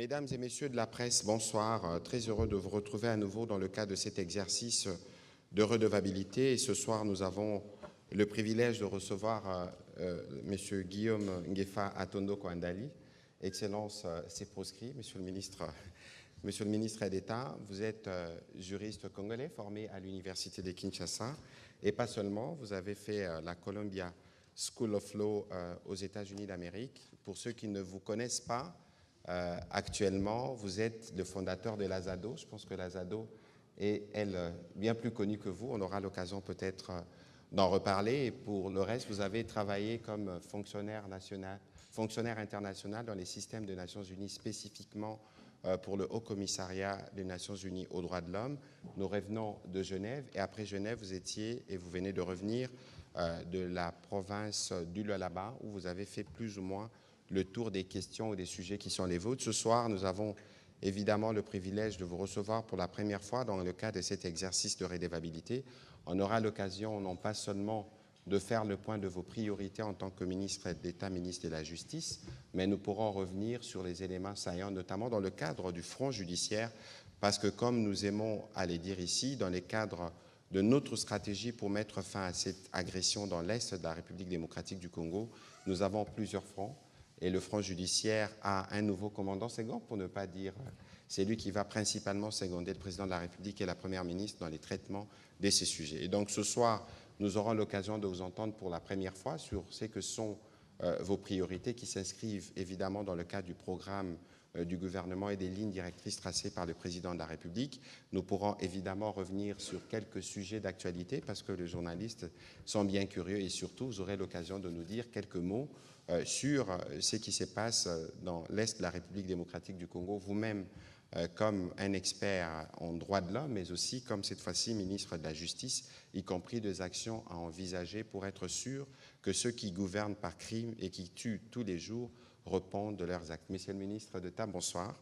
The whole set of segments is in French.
Mesdames et messieurs de la presse, bonsoir. Très heureux de vous retrouver à nouveau dans le cadre de cet exercice de redevabilité. Et ce soir, nous avons le privilège de recevoir Monsieur Guillaume Ngefa Atondo Koandali. Excellence, c'est proscrit, Monsieur le ministre d'État. Vous êtes juriste congolais formé à l'Université de Kinshasa. Et pas seulement, vous avez fait la Columbia School of Law aux États-Unis d'Amérique. Pour ceux qui ne vous connaissent pas, actuellement, vous êtes le fondateur de l'Azado. Je pense que l'Azado est, elle, bien plus connue que vous. On aura l'occasion peut-être d'en reparler. Et pour le reste, vous avez travaillé comme fonctionnaire international dans les systèmes des Nations Unies, spécifiquement pour le Haut Commissariat des Nations Unies aux droits de l'homme. Nous revenons de Genève. Et après Genève, vous étiez, et vous venez de revenir, de la province du Lualaba, où vous avez fait plus ou moins le tour des questions ou des sujets qui sont les vôtres. Ce soir, nous avons évidemment le privilège de vous recevoir pour la première fois dans le cadre de cet exercice de redevabilité. On aura l'occasion non pas seulement de faire le point de vos priorités en tant que ministre d'État, ministre de la Justice, mais nous pourrons revenir sur les éléments saillants, notamment dans le cadre du front judiciaire, parce que comme nous aimons à les dire ici, dans les cadres de notre stratégie pour mettre fin à cette agression dans l'Est de la République démocratique du Congo, nous avons plusieurs fronts. Et le front judiciaire a un nouveau commandant second, pour ne pas dire, c'est lui qui va principalement seconder le président de la République et la première ministre dans les traitements de ces sujets. Et donc ce soir, nous aurons l'occasion de vous entendre pour la première fois sur ce que sont vos priorités qui s'inscrivent évidemment dans le cadre du programme du gouvernement et des lignes directrices tracées par le président de la République. Nous pourrons évidemment revenir sur quelques sujets d'actualité parce que les journalistes sont bien curieux et surtout, vous aurez l'occasion de nous dire quelques mots sur ce qui se passe dans l'Est de la République démocratique du Congo, vous-même comme un expert en droits de l'homme, mais aussi comme cette fois-ci ministre de la Justice, y compris des actions à envisager pour être sûr que ceux qui gouvernent par crime et qui tuent tous les jours répondent de leurs actes. Monsieur le ministre d'État, bonsoir.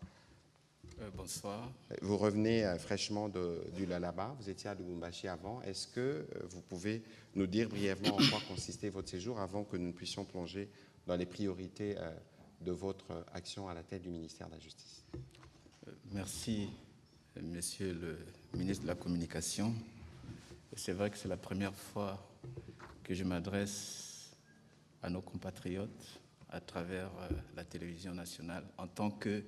Bonsoir. Vous revenez fraîchement du Lualaba, vous étiez à Lubumbashi avant. Est-ce que vous pouvez nous dire brièvement en quoi consistait votre séjour avant que nous ne puissions plonger dans les priorités de votre action à la tête du ministère de la Justice? Merci, Monsieur le ministre de la Communication. C'est vrai que c'est la première fois que je m'adresse à nos compatriotes à travers la télévision nationale en tant que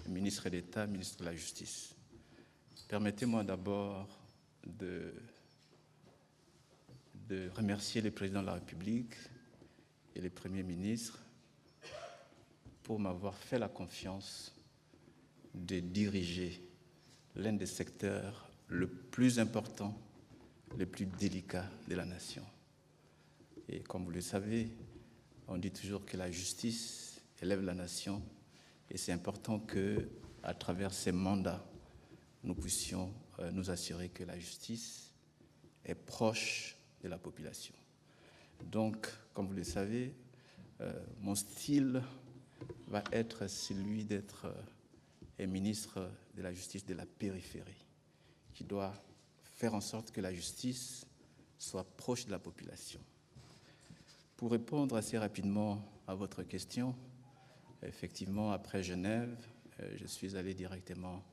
ministre d'État, ministre de la Justice. Permettez-moi d'abord de remercier le président de la République et le Premier ministre pour m'avoir fait la confiance de diriger l'un des secteurs le plus important, le plus délicat de la nation. Et comme vous le savez, on dit toujours que la justice élève la nation et c'est important qu'à travers ces mandats, nous puissions nous assurer que la justice est proche de la population. Donc, comme vous le savez, mon style va être celui d'être un ministre de la justice de la périphérie, qui doit faire en sorte que la justice soit proche de la population. Pour répondre assez rapidement à votre question, effectivement, après Genève, je suis allé directement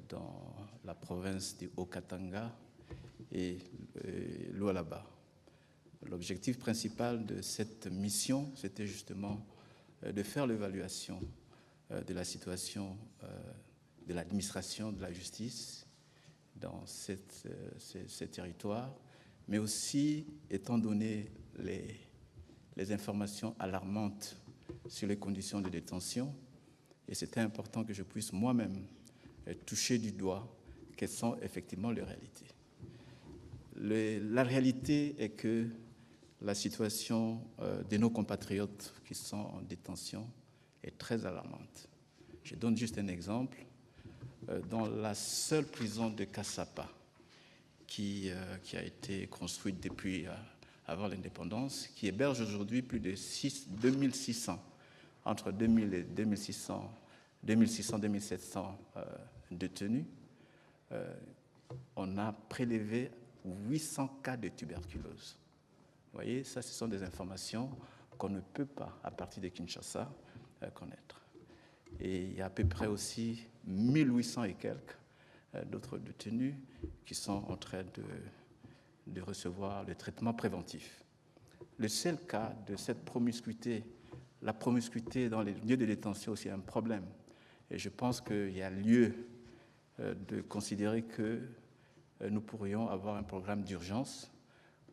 dans la province du Haut-Katanga et Lualaba. L'objectif principal de cette mission, c'était justement de faire l'évaluation de la situation de l'administration de la justice dans ces territoires, mais aussi, étant donné les informations alarmantes sur les conditions de détention, et c'était important que je puisse moi-même toucher du doigt quelles sont effectivement les réalités. La réalité est que la situation de nos compatriotes qui sont en détention est très alarmante. Je donne juste un exemple. Dans la seule prison de Kassapa, qui a été construite depuis avant l'indépendance, qui héberge aujourd'hui plus de 2600, entre 2000 et 2700 détenus, on a prélevé 800 cas de tuberculose. Vous voyez, ça, ce sont des informations qu'on ne peut pas, à partir de Kinshasa, connaître. Et il y a à peu près aussi 1800 et quelques d'autres détenus qui sont en train de recevoir le traitement préventif. Le seul cas de cette promiscuité, la promiscuité dans les lieux de détention, c'est un problème. Et je pense qu'il y a lieu de considérer que nous pourrions avoir un programme d'urgence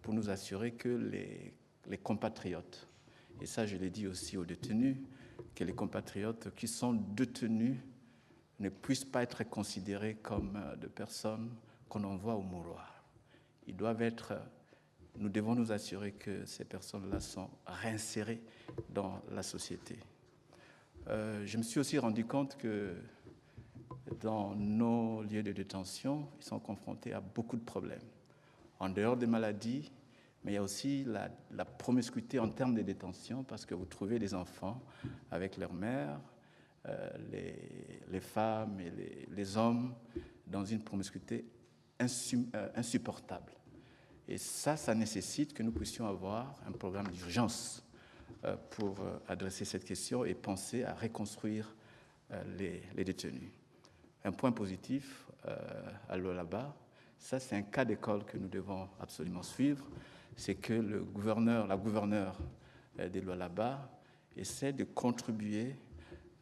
pour nous assurer que les compatriotes, et ça je l'ai dit aussi aux détenus, que les compatriotes qui sont détenus ne puissent pas être considérés comme des personnes qu'on envoie au mouroir. Ils doivent être, nous devons nous assurer que ces personnes-là sont réinsérées dans la société. Je me suis aussi rendu compte que dans nos lieux de détention, ils sont confrontés à beaucoup de problèmes. En dehors des maladies, mais il y a aussi la promiscuité en termes de détention, parce que vous trouvez des enfants avec leur mère, les femmes et les hommes dans une promiscuité insupportable. Et ça nécessite que nous puissions avoir un programme d'urgence pour adresser cette question et penser à reconstruire les détenus. Un point positif à Lualaba, ça c'est un cas d'école que nous devons absolument suivre, c'est que la gouverneure de Lualaba essaie de contribuer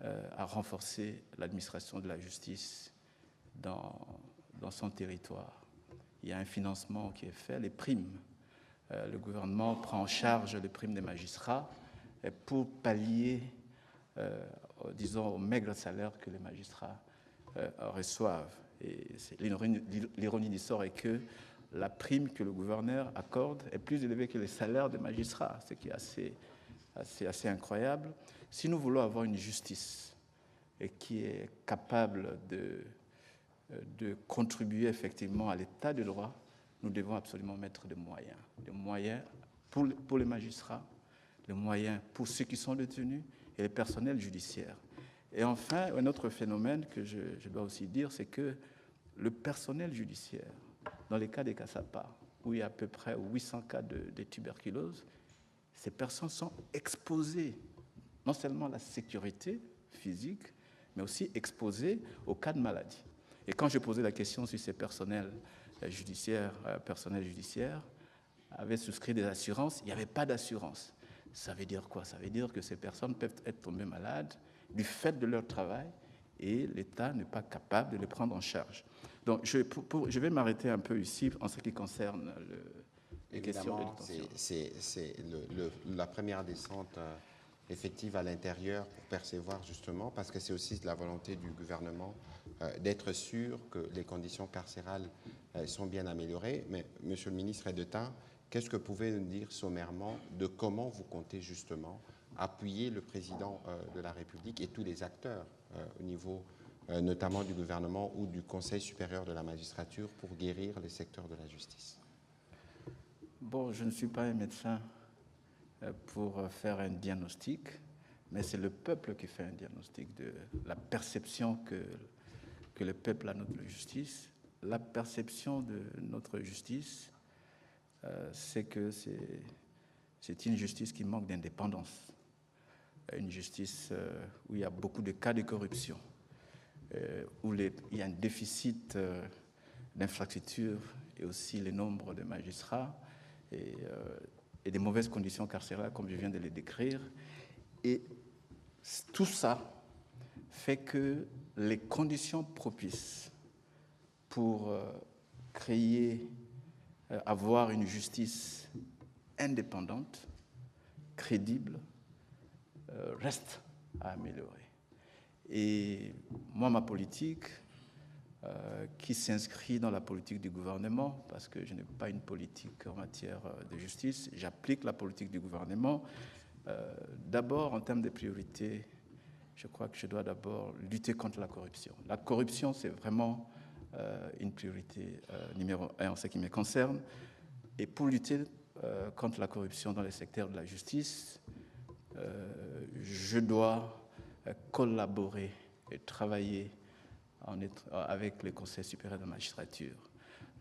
à renforcer l'administration de la justice dans son territoire. Il y a un financement qui est fait, les primes. Le gouvernement prend en charge les primes des magistrats pour pallier, disons, au maigre salaire que les magistrats reçoivent. Et l'ironie du sort est que la prime que le gouverneur accorde est plus élevée que les salaires des magistrats, ce qui est assez incroyable. Si nous voulons avoir une justice qui est capable de contribuer effectivement à l'état de droit, nous devons absolument mettre des moyens pour les magistrats, des moyens pour ceux qui sont détenus et les personnels judiciaires. Et enfin, un autre phénomène que je dois aussi dire, c'est que le personnel judiciaire, dans les cas des Cassapa, où il y a à peu près 800 cas de tuberculose, ces personnes sont exposées non seulement à la sécurité physique, mais aussi exposées aux cas de maladie. Et quand je posais la question si ces personnels judiciaires avaient souscrit des assurances, il n'y avait pas d'assurance. Ça veut dire quoi? Ça veut dire que ces personnes peuvent être tombées malades du fait de leur travail et l'État n'est pas capable de les prendre en charge. Donc, je vais m'arrêter un peu ici en ce qui concerne les questions de détention. C'est la première descente effective à l'intérieur pour percevoir justement, parce que c'est aussi la volonté du gouvernement d'être sûr que les conditions carcérales sont bien améliorées. Mais, Monsieur le ministre Edeta, qu'est-ce que vous pouvez nous dire sommairement de comment vous comptez justement appuyer le président de la République et tous les acteurs au niveau notamment du gouvernement ou du Conseil supérieur de la magistrature pour guérir les secteurs de la justice? Bon, je ne suis pas un médecin pour faire un diagnostic, mais c'est le peuple qui fait un diagnostic de la perception que le peuple a de notre justice. La perception de notre justice, c'est que c'est une justice qui manque d'indépendance, une justice où il y a beaucoup de cas de corruption, où il y a un déficit d'infrastructures et aussi le nombre de magistrats et des mauvaises conditions carcérales, comme je viens de les décrire. Et tout ça fait que les conditions propices pour avoir une justice indépendante, crédible, restent à améliorer. Et moi, ma politique, qui s'inscrit dans la politique du gouvernement, parce que je n'ai pas une politique en matière de justice, j'applique la politique du gouvernement. D'abord, en termes de priorité, je crois que je dois d'abord lutter contre la corruption. La corruption, c'est vraiment une priorité numéro 1 en ce qui me concerne. Et pour lutter contre la corruption dans le secteur de la justice, je dois collaborer et travailler avec le Conseil supérieur de la magistrature.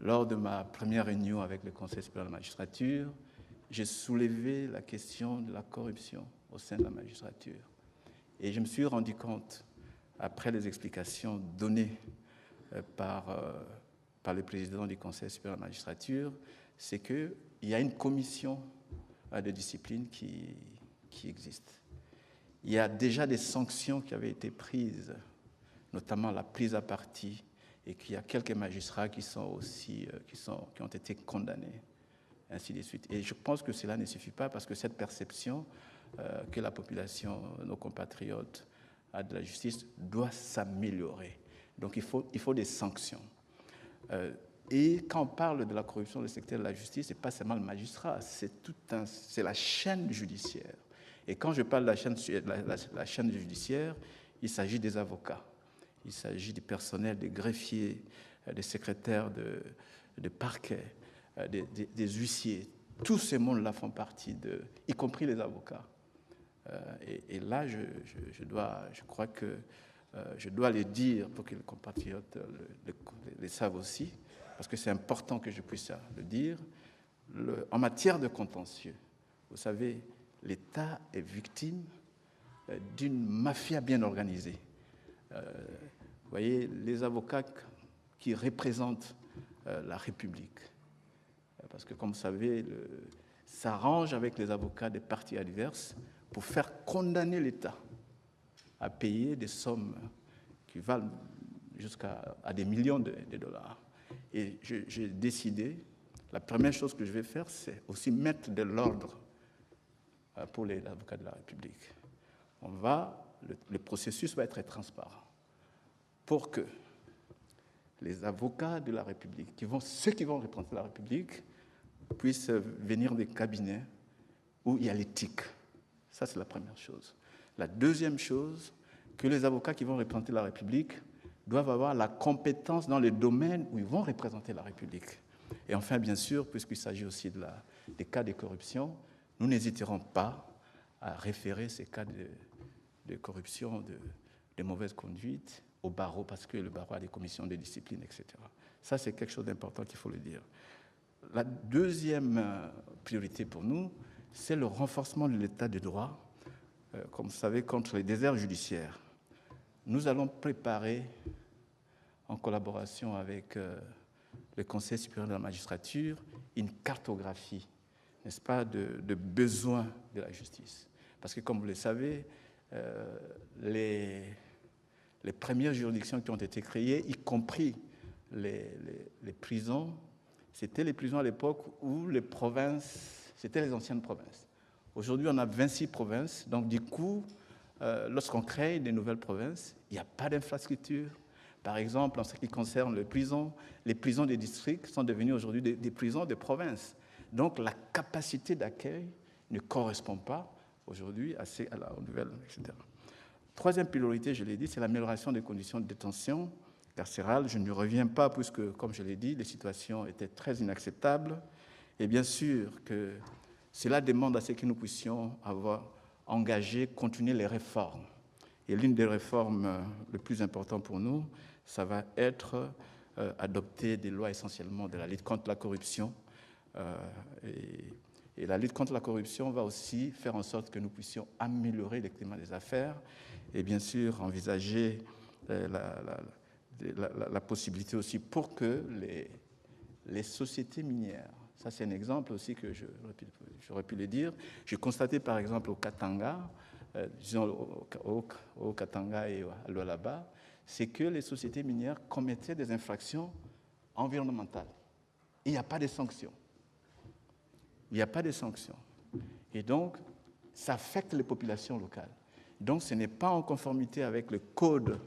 Lors de ma première réunion avec le Conseil supérieur de la magistrature, j'ai soulevé la question de la corruption au sein de la magistrature. Et je me suis rendu compte après les explications données par le président du Conseil supérieur de la magistrature, c'est qu'il y a une commission de discipline qui existe. Il y a déjà des sanctions qui avaient été prises, notamment la prise à partie, et qu'il y a quelques magistrats qui ont été condamnés, ainsi de suite. Et je pense que cela ne suffit pas parce que cette perception que la population, nos compatriotes, a de la justice doit s'améliorer. Donc il faut des sanctions. Et quand on parle de la corruption dans le secteur de la justice, ce n'est pas seulement le magistrat, c'est la chaîne judiciaire. Et quand je parle de la chaîne judiciaire, il s'agit des avocats, il s'agit du personnel, des greffiers, des secrétaires de parquet, des huissiers. Tous ces mondes-là font partie y compris les avocats. Et là, je crois que je dois le dire pour que les compatriotes le savent aussi, parce que c'est important que je puisse le dire. En matière de contentieux, vous savez, l'État est victime d'une mafia bien organisée. Vous voyez, les avocats qui représentent la République, parce que comme vous savez, s'arrangent avec les avocats des parties adverses pour faire condamner l'État à payer des sommes qui valent jusqu'à des millions de dollars. Et j'ai décidé, la première chose que je vais faire, c'est aussi mettre de l'ordre pour les avocats de la République. Le processus va être transparent pour que les avocats de la République, ceux qui vont représenter la République, puissent venir des cabinets où il y a l'éthique. Ça, c'est la première chose. La deuxième chose, que les avocats qui vont représenter la République doivent avoir la compétence dans le domaine où ils vont représenter la République. Et enfin, bien sûr, puisqu'il s'agit aussi des cas de corruption, nous n'hésiterons pas à référer ces cas de corruption, de mauvaise conduite au barreau, parce que le barreau a des commissions de discipline, etc. Ça, c'est quelque chose d'important qu'il faut le dire. La deuxième priorité pour nous, c'est le renforcement de l'état de droit, comme vous savez, contre les déserts judiciaires. Nous allons préparer, en collaboration avec le Conseil supérieur de la magistrature, une cartographie, n'est-ce pas, de besoins de la justice. Parce que, comme vous le savez, les premières juridictions qui ont été créées, y compris les prisons, c'était les prisons à l'époque où les provinces, c'était les anciennes provinces. Aujourd'hui, on a 26 provinces, donc du coup, lorsqu'on crée des nouvelles provinces, il n'y a pas d'infrastructure. Par exemple, en ce qui concerne les prisons des districts sont devenues aujourd'hui des prisons de province. Donc la capacité d'accueil ne correspond pas aujourd'hui aux nouvelles, etc. Troisième priorité, je l'ai dit, c'est l'amélioration des conditions de détention carcérale. Je ne reviens pas puisque, comme je l'ai dit, les situations étaient très inacceptables. Et bien sûr que cela demande à ce que nous puissions continuer les réformes. Et l'une des réformes les plus importantes pour nous, ça va être adopter des lois essentiellement de la lutte contre la corruption. Et la lutte contre la corruption va aussi faire en sorte que nous puissions améliorer le climat des affaires et bien sûr envisager la possibilité aussi pour que les sociétés minières, ça c'est un exemple aussi que j'aurais pu le dire, j'ai constaté par exemple au Katanga, disons au Katanga et à Lualaba, c'est que les sociétés minières commettaient des infractions environnementales. Il n'y a pas de sanctions. Il n'y a pas de sanctions. Et donc, ça affecte les populations locales. Donc, ce n'est pas en conformité avec le code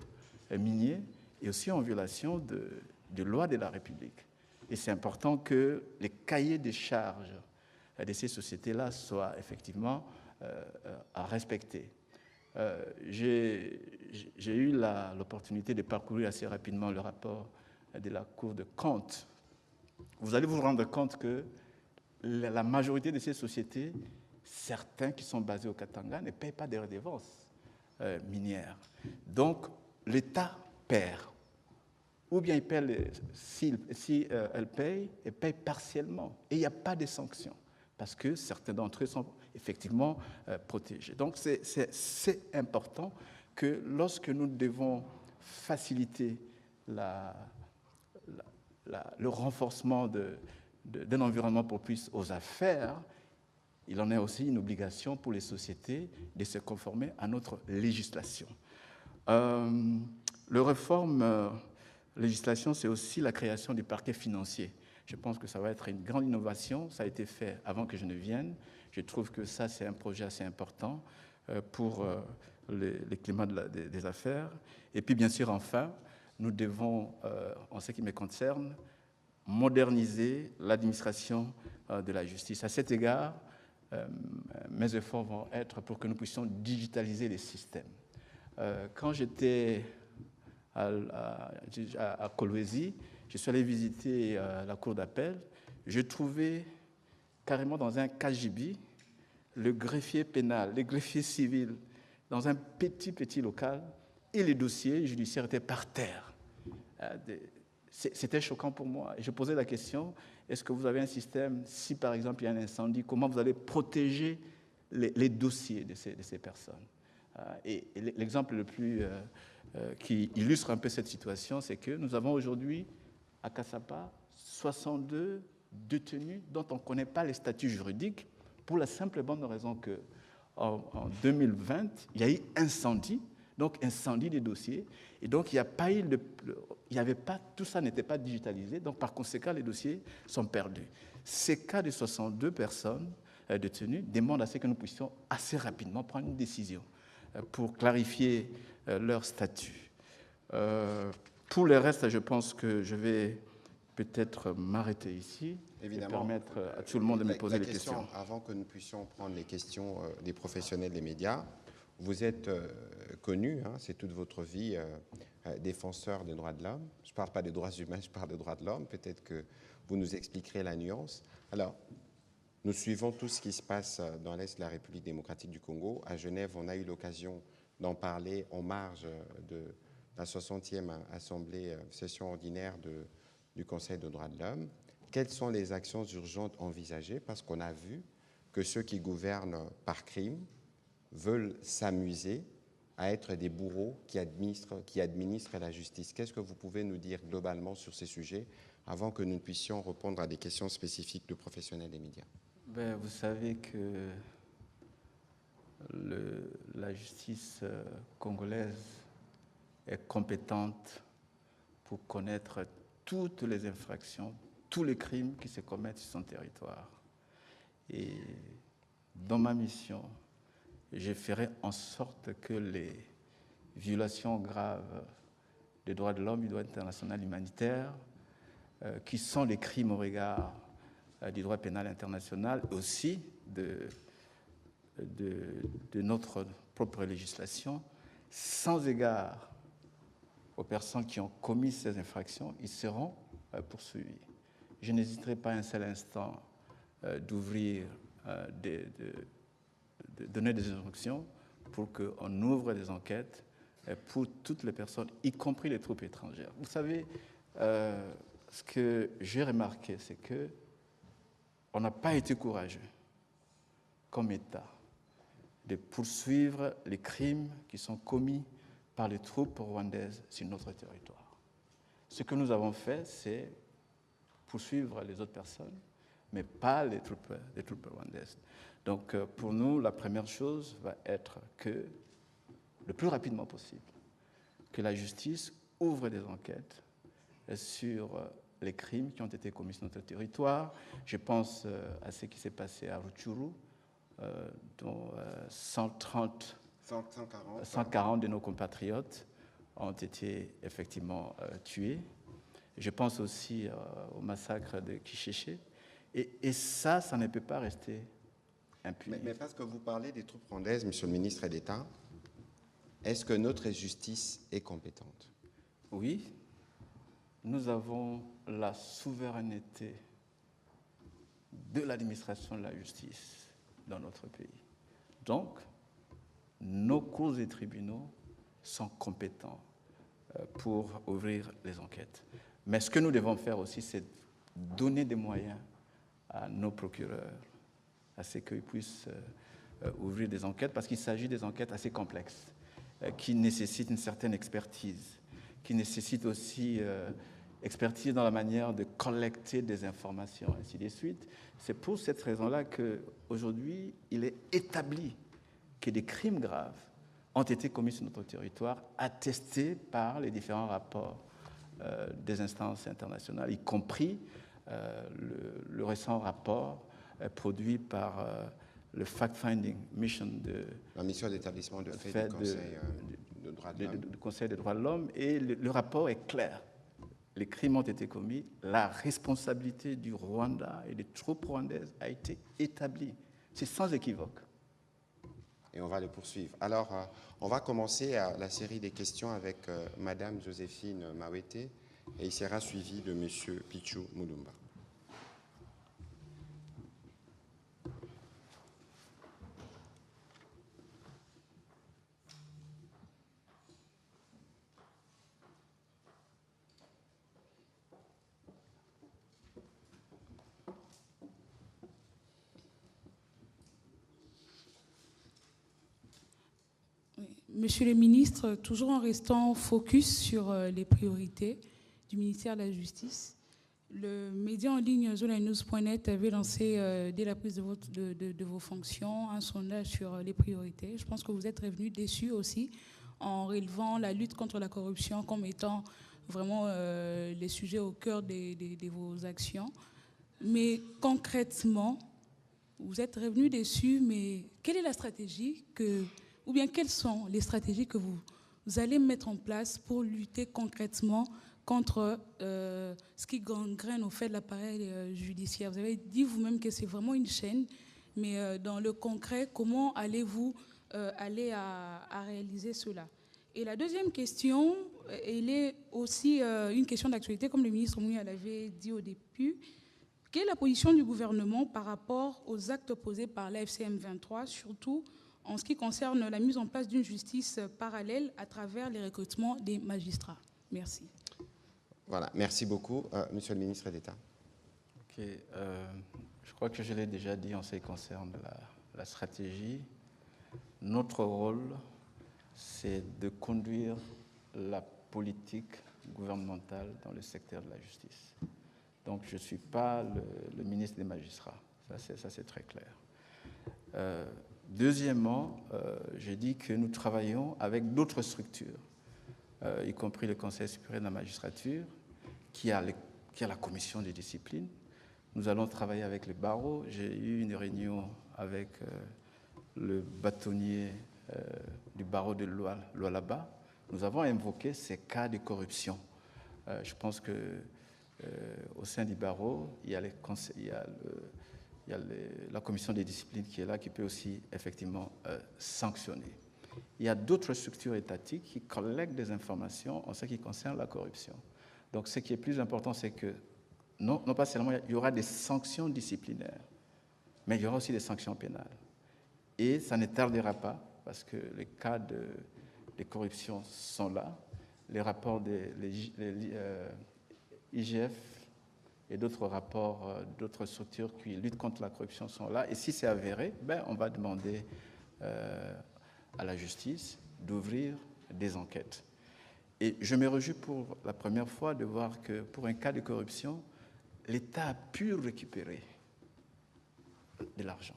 minier et aussi en violation de lois de la République. Et c'est important que les cahiers des charges de ces sociétés-là soient effectivement à respecter. J'ai eu l'opportunité de parcourir assez rapidement le rapport de la Cour de compte. Vous allez vous rendre compte que la majorité de ces sociétés, certains qui sont basés au Katanga, ne payent pas des redevances minières. Donc, l'État perd. Ou bien il paye, si elle paye, elle paye partiellement. Et il n'y a pas de sanctions, parce que certains d'entre eux sont effectivement protégés. Donc, c'est important que lorsque nous devons faciliter le renforcement d'un environnement propice aux affaires, il en est aussi une obligation pour les sociétés de se conformer à notre législation. Le réforme législation, c'est aussi la création du parquet financier. Je pense que ça va être une grande innovation. Ça a été fait avant que je ne vienne. Je trouve que ça, c'est un projet assez important pour le climat des affaires. Et puis, bien sûr, enfin, nous devons, en ce qui me concerne, moderniser l'administration de la justice. À cet égard, mes efforts vont être pour que nous puissions digitaliser les systèmes. Quand j'étais à Kolwezi, je suis allé visiter la cour d'appel. J'ai trouvé carrément dans un KGB le greffier pénal, le greffier civil, dans un petit local, et les dossiers judiciaires étaient par terre. C'était choquant pour moi. Et je posais la question, est-ce que vous avez un système, si par exemple il y a un incendie, comment vous allez protéger les dossiers de ces personnes? Et l'exemple le plus qui illustre un peu cette situation, c'est que nous avons aujourd'hui à Cassapa 62 détenus dont on ne connaît pas les statuts juridiques, pour la simple et bonne raison qu'en 2020, il y a eu incendie, donc incendie des dossiers, et donc il n'y avait pas, tout ça n'était pas digitalisé, donc par conséquent, les dossiers sont perdus. Ces cas de 62 personnes détenues demandent à ce que nous puissions assez rapidement prendre une décision pour clarifier leur statut. Pour le reste, je pense que je vais peut-être m'arrêter ici. Évidemment, et permettre à tout le monde de me poser les questions. Avant que nous puissions prendre les questions des professionnels des médias, vous êtes connu, c'est toute votre vie, défenseur des droits de l'homme. Je ne parle pas des droits humains, je parle des droits de l'homme. Peut-être que vous nous expliquerez la nuance. Alors, nous suivons tout ce qui se passe dans l'Est de la République démocratique du Congo. À Genève, on a eu l'occasion d'en parler en marge de la 60e assemblée, session ordinaire du Conseil des droits de l'homme. Quelles sont les actions urgentes envisagées? Parce qu'on a vu que ceux qui gouvernent par crime veulent s'amuser à être des bourreaux qui administrent la justice. Qu'est-ce que vous pouvez nous dire globalement sur ces sujets avant que nous puissions répondre à des questions spécifiques de professionnels des médias? Vous savez que la justice congolaise est compétente pour connaître toutes les infractions, tous les crimes qui se commettent sur son territoire. Et dans ma mission, je ferai en sorte que les violations graves des droits de l'homme, du droit international humanitaire, qui sont les crimes au regard du droit pénal international, aussi de notre propre législation, sans égard aux personnes qui ont commis ces infractions, ils seront poursuivis. Je n'hésiterai pas un seul instant d'ouvrir, de donner des instructions pour qu'on ouvre des enquêtes pour toutes les personnes, y compris les troupes étrangères. Vous savez, ce que j'ai remarqué, c'est qu'on n'a pas été courageux, comme État, de poursuivre les crimes qui sont commis par les troupes rwandaises sur notre territoire. Ce que nous avons fait, c'est poursuivre les autres personnes, mais pas les troupes rwandaises. Donc, pour nous, la première chose va être que, le plus rapidement possible, que la justice ouvre des enquêtes sur les crimes qui ont été commis sur notre territoire. Je pense à ce qui s'est passé à Rutshuru, dont 140 de nos compatriotes ont été effectivement tués. Je pense aussi au massacre de Kishishe. Et ça ne peut pas rester impuni. Mais parce que vous parlez des troupes rwandaises, Monsieur le ministre d'État, est-ce que notre justice est compétente? Oui, nous avons la souveraineté de l'administration de la justice dans notre pays. Donc, nos cours et tribunaux sont compétents pour ouvrir les enquêtes. Mais ce que nous devons faire aussi, c'est donner des moyens à nos procureurs, à ce qu'ils puissent ouvrir des enquêtes, parce qu'il s'agit des enquêtes assez complexes. qui nécessite une certaine expertise, qui nécessite aussi expertise dans la manière de collecter des informations, ainsi de suite. C'est pour cette raison-là qu'aujourd'hui, il est établi que des crimes graves ont été commis sur notre territoire, attestés par les différents rapports des instances internationales, y compris le récent rapport produit par le Fact-Finding Mission de la mission d'établissement de fait du Conseil des droits de l'homme. Et le rapport est clair. Les crimes ont été commis, la responsabilité du Rwanda et des troupes rwandaises a été établie. C'est sans équivoque. Et on va le poursuivre. Alors, on va commencer la série des questions avec Madame Joséphine Mawete et il sera suivi de Monsieur Pichou Mulumba. Monsieur le ministre, toujours en restant focus sur les priorités du ministère de la Justice, le média en ligne zolanews.net avait lancé, dès la prise de vos fonctions, un sondage sur les priorités. Je pense que vous êtes revenu déçu aussi en relevant la lutte contre la corruption comme étant vraiment les sujets au cœur de vos actions. Mais concrètement, vous êtes revenu déçu, mais quelle est la stratégie ou bien quelles sont les stratégies que vous allez mettre en place pour lutter concrètement contre ce qui gangrène au fait de l'appareil judiciaire? Vous avez dit vous-même que c'est vraiment une chaîne, mais dans le concret, comment allez-vous aller à réaliser cela? Et la deuxième question, elle est aussi une question d'actualité, comme le ministre Mouya l'avait dit au début. Quelle est la position du gouvernement par rapport aux actes posés par l'AFCM 23, surtout en ce qui concerne la mise en place d'une justice parallèle à travers les recrutements des magistrats? Merci. Voilà, merci beaucoup. Monsieur le ministre d'État. Ok, je crois que je l'ai déjà dit en ce qui concerne la stratégie. Notre rôle, c'est de conduire la politique gouvernementale dans le secteur de la justice. Donc, je ne suis pas le ministre des magistrats. Ça, c'est très clair. Deuxièmement, j'ai dit que nous travaillons avec d'autres structures, y compris le Conseil supérieur de la magistrature, qui a la commission des disciplines. Nous allons travailler avec le barreau. J'ai eu une réunion avec le bâtonnier du barreau de Lualaba. Nous avons invoqué ces cas de corruption. Je pense que au sein du barreau, il y a la commission des disciplines qui est là, qui peut aussi effectivement sanctionner. Il y a d'autres structures étatiques qui collectent des informations en ce qui concerne la corruption. Donc ce qui est plus important, c'est que non pas seulement il y aura des sanctions disciplinaires, mais il y aura aussi des sanctions pénales. Et ça ne tardera pas, parce que les cas de corruption sont là, les rapports des IGF et d'autres rapports d'autres structures qui luttent contre la corruption sont là. Et si c'est avéré, on va demander à la justice d'ouvrir des enquêtes. Et je me réjouis pour la première fois de voir que pour un cas de corruption, l'État a pu récupérer de l'argent.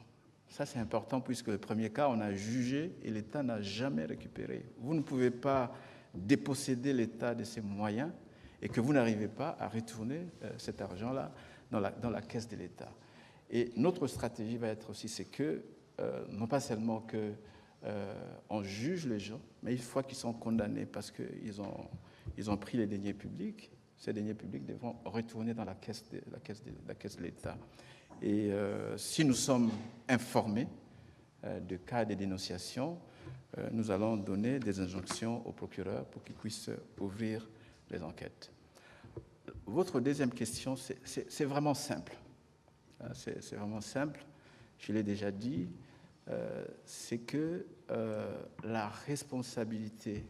Ça, c'est important puisque le premier cas, on a jugé et l'État n'a jamais récupéré. Vous ne pouvez pas déposséder l'État de ses moyens et que vous n'arrivez pas à retourner cet argent-là dans la caisse de l'État. Et notre stratégie va être aussi, c'est que, non pas seulement qu'on juge les gens, mais une fois qu'ils sont condamnés parce qu'ils ont pris les deniers publics, ces deniers publics devront retourner dans la caisse de l'État. Et si nous sommes informés de cas de dénonciation, nous allons donner des injonctions au procureur pour qu'il puisse ouvrir les enquêtes. Votre deuxième question, c'est vraiment simple. C'est vraiment simple, je l'ai déjà dit, c'est que la responsabilité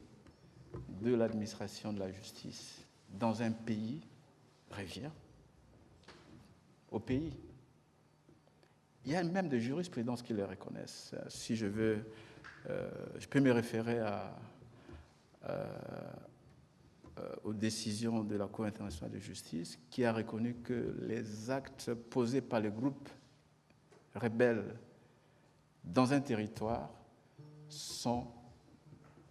de l'administration de la justice dans un pays revient au pays. Il y a même des jurisprudences qui le reconnaissent. Si je veux, je peux me référer aux décisions de la Cour internationale de justice, qui a reconnu que les actes posés par les groupes rebelles dans un territoire sont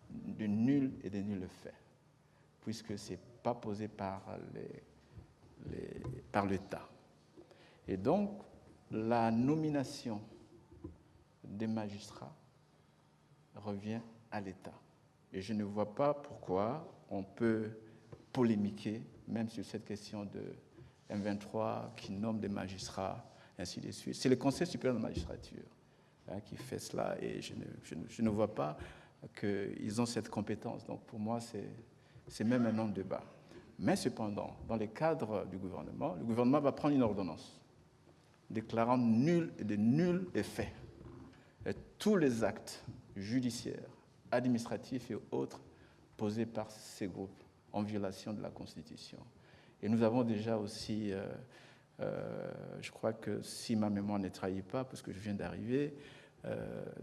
de nul et de nul effet, puisque ce n'est pas posé par l'État. Et donc, la nomination des magistrats revient à l'État. Et je ne vois pas pourquoi on peut polémiquer, même sur cette question de M23 qui nomme des magistrats, ainsi de suite. C'est le Conseil supérieur de la magistrature qui fait cela, et je ne vois pas qu'ils ont cette compétence. Donc pour moi, c'est même un non-débat. Mais cependant, dans le cadre du gouvernement, le gouvernement va prendre une ordonnance déclarant nul et de nul effet tous les actes judiciaires, administratifs et autres posés par ces groupes en violation de la Constitution. Et nous avons déjà aussi, je crois que si ma mémoire ne trahit pas, parce que je viens d'arriver,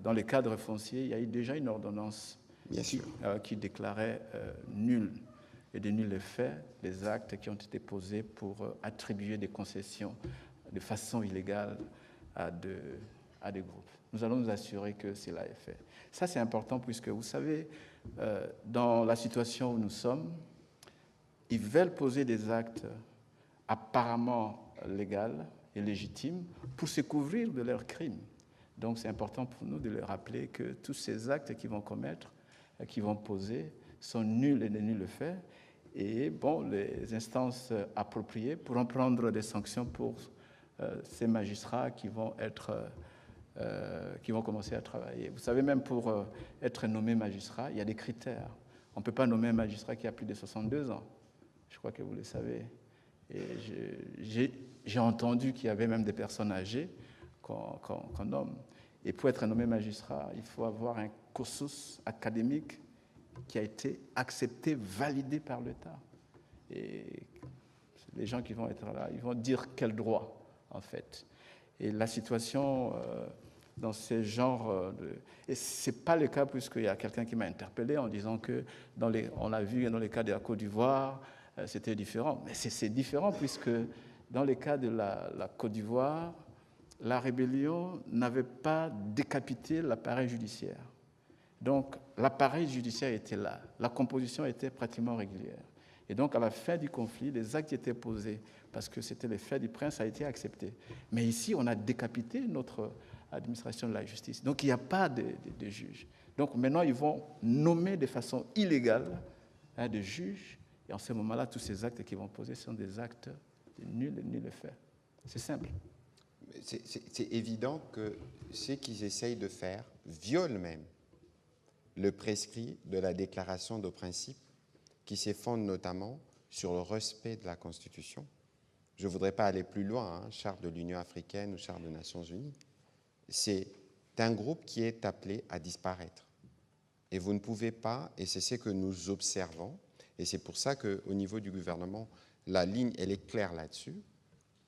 dans le cadre foncier, il y a eu déjà une ordonnance qui déclarait nul et de nul effet les actes qui ont été posés pour attribuer des concessions de façon illégale à des groupes. Nous allons nous assurer que cela est fait. Ça, c'est important puisque, vous savez, dans la situation où nous sommes, ils veulent poser des actes apparemment légaux et légitimes pour se couvrir de leurs crimes. Donc, c'est important pour nous de leur rappeler que tous ces actes qu'ils vont commettre, qu'ils vont poser, sont nuls et de nul effet. Et bon, les instances appropriées pourront prendre des sanctions pour ces magistrats qui vont commencer à travailler. Vous savez, même pour être nommé magistrat, il y a des critères. On ne peut pas nommer un magistrat qui a plus de 62 ans. Je crois que vous le savez. Et j'ai entendu qu'il y avait même des personnes âgées qu'on nomme. Et pour être nommé magistrat, il faut avoir un cursus académique qui a été accepté, validé par l'État. Et les gens qui vont être là, ils vont dire quel droit, en fait. Et la situation dans ce genre et ce n'est pas le cas puisqu'il y a quelqu'un qui m'a interpellé en disant que, on l'a vu dans le cas de la Côte d'Ivoire, c'était différent. Mais c'est différent puisque dans le cas de la Côte d'Ivoire, la rébellion n'avait pas décapité l'appareil judiciaire. Donc, l'appareil judiciaire était là. La composition était pratiquement régulière. Et donc, à la fin du conflit, les actes étaient posés parce que c'était le fait du prince, ça a été accepté. Mais ici, on a décapité notre administration de la justice. Donc, il n'y a pas de juge. Donc, maintenant, ils vont nommer de façon illégale des juges. Et en ce moment-là, tous ces actes qu'ils vont poser sont des actes de nul effet. C'est simple. C'est évident que ce qu'ils essayent de faire viole même le prescrit de la déclaration de principe qui se fonde notamment sur le respect de la Constitution. Je ne voudrais pas aller plus loin, charte de l'Union africaine ou charte des Nations unies. C'est un groupe qui est appelé à disparaître. Et vous ne pouvez pas, et c'est ce que nous observons, et c'est pour ça qu'au niveau du gouvernement, la ligne, elle est claire là-dessus.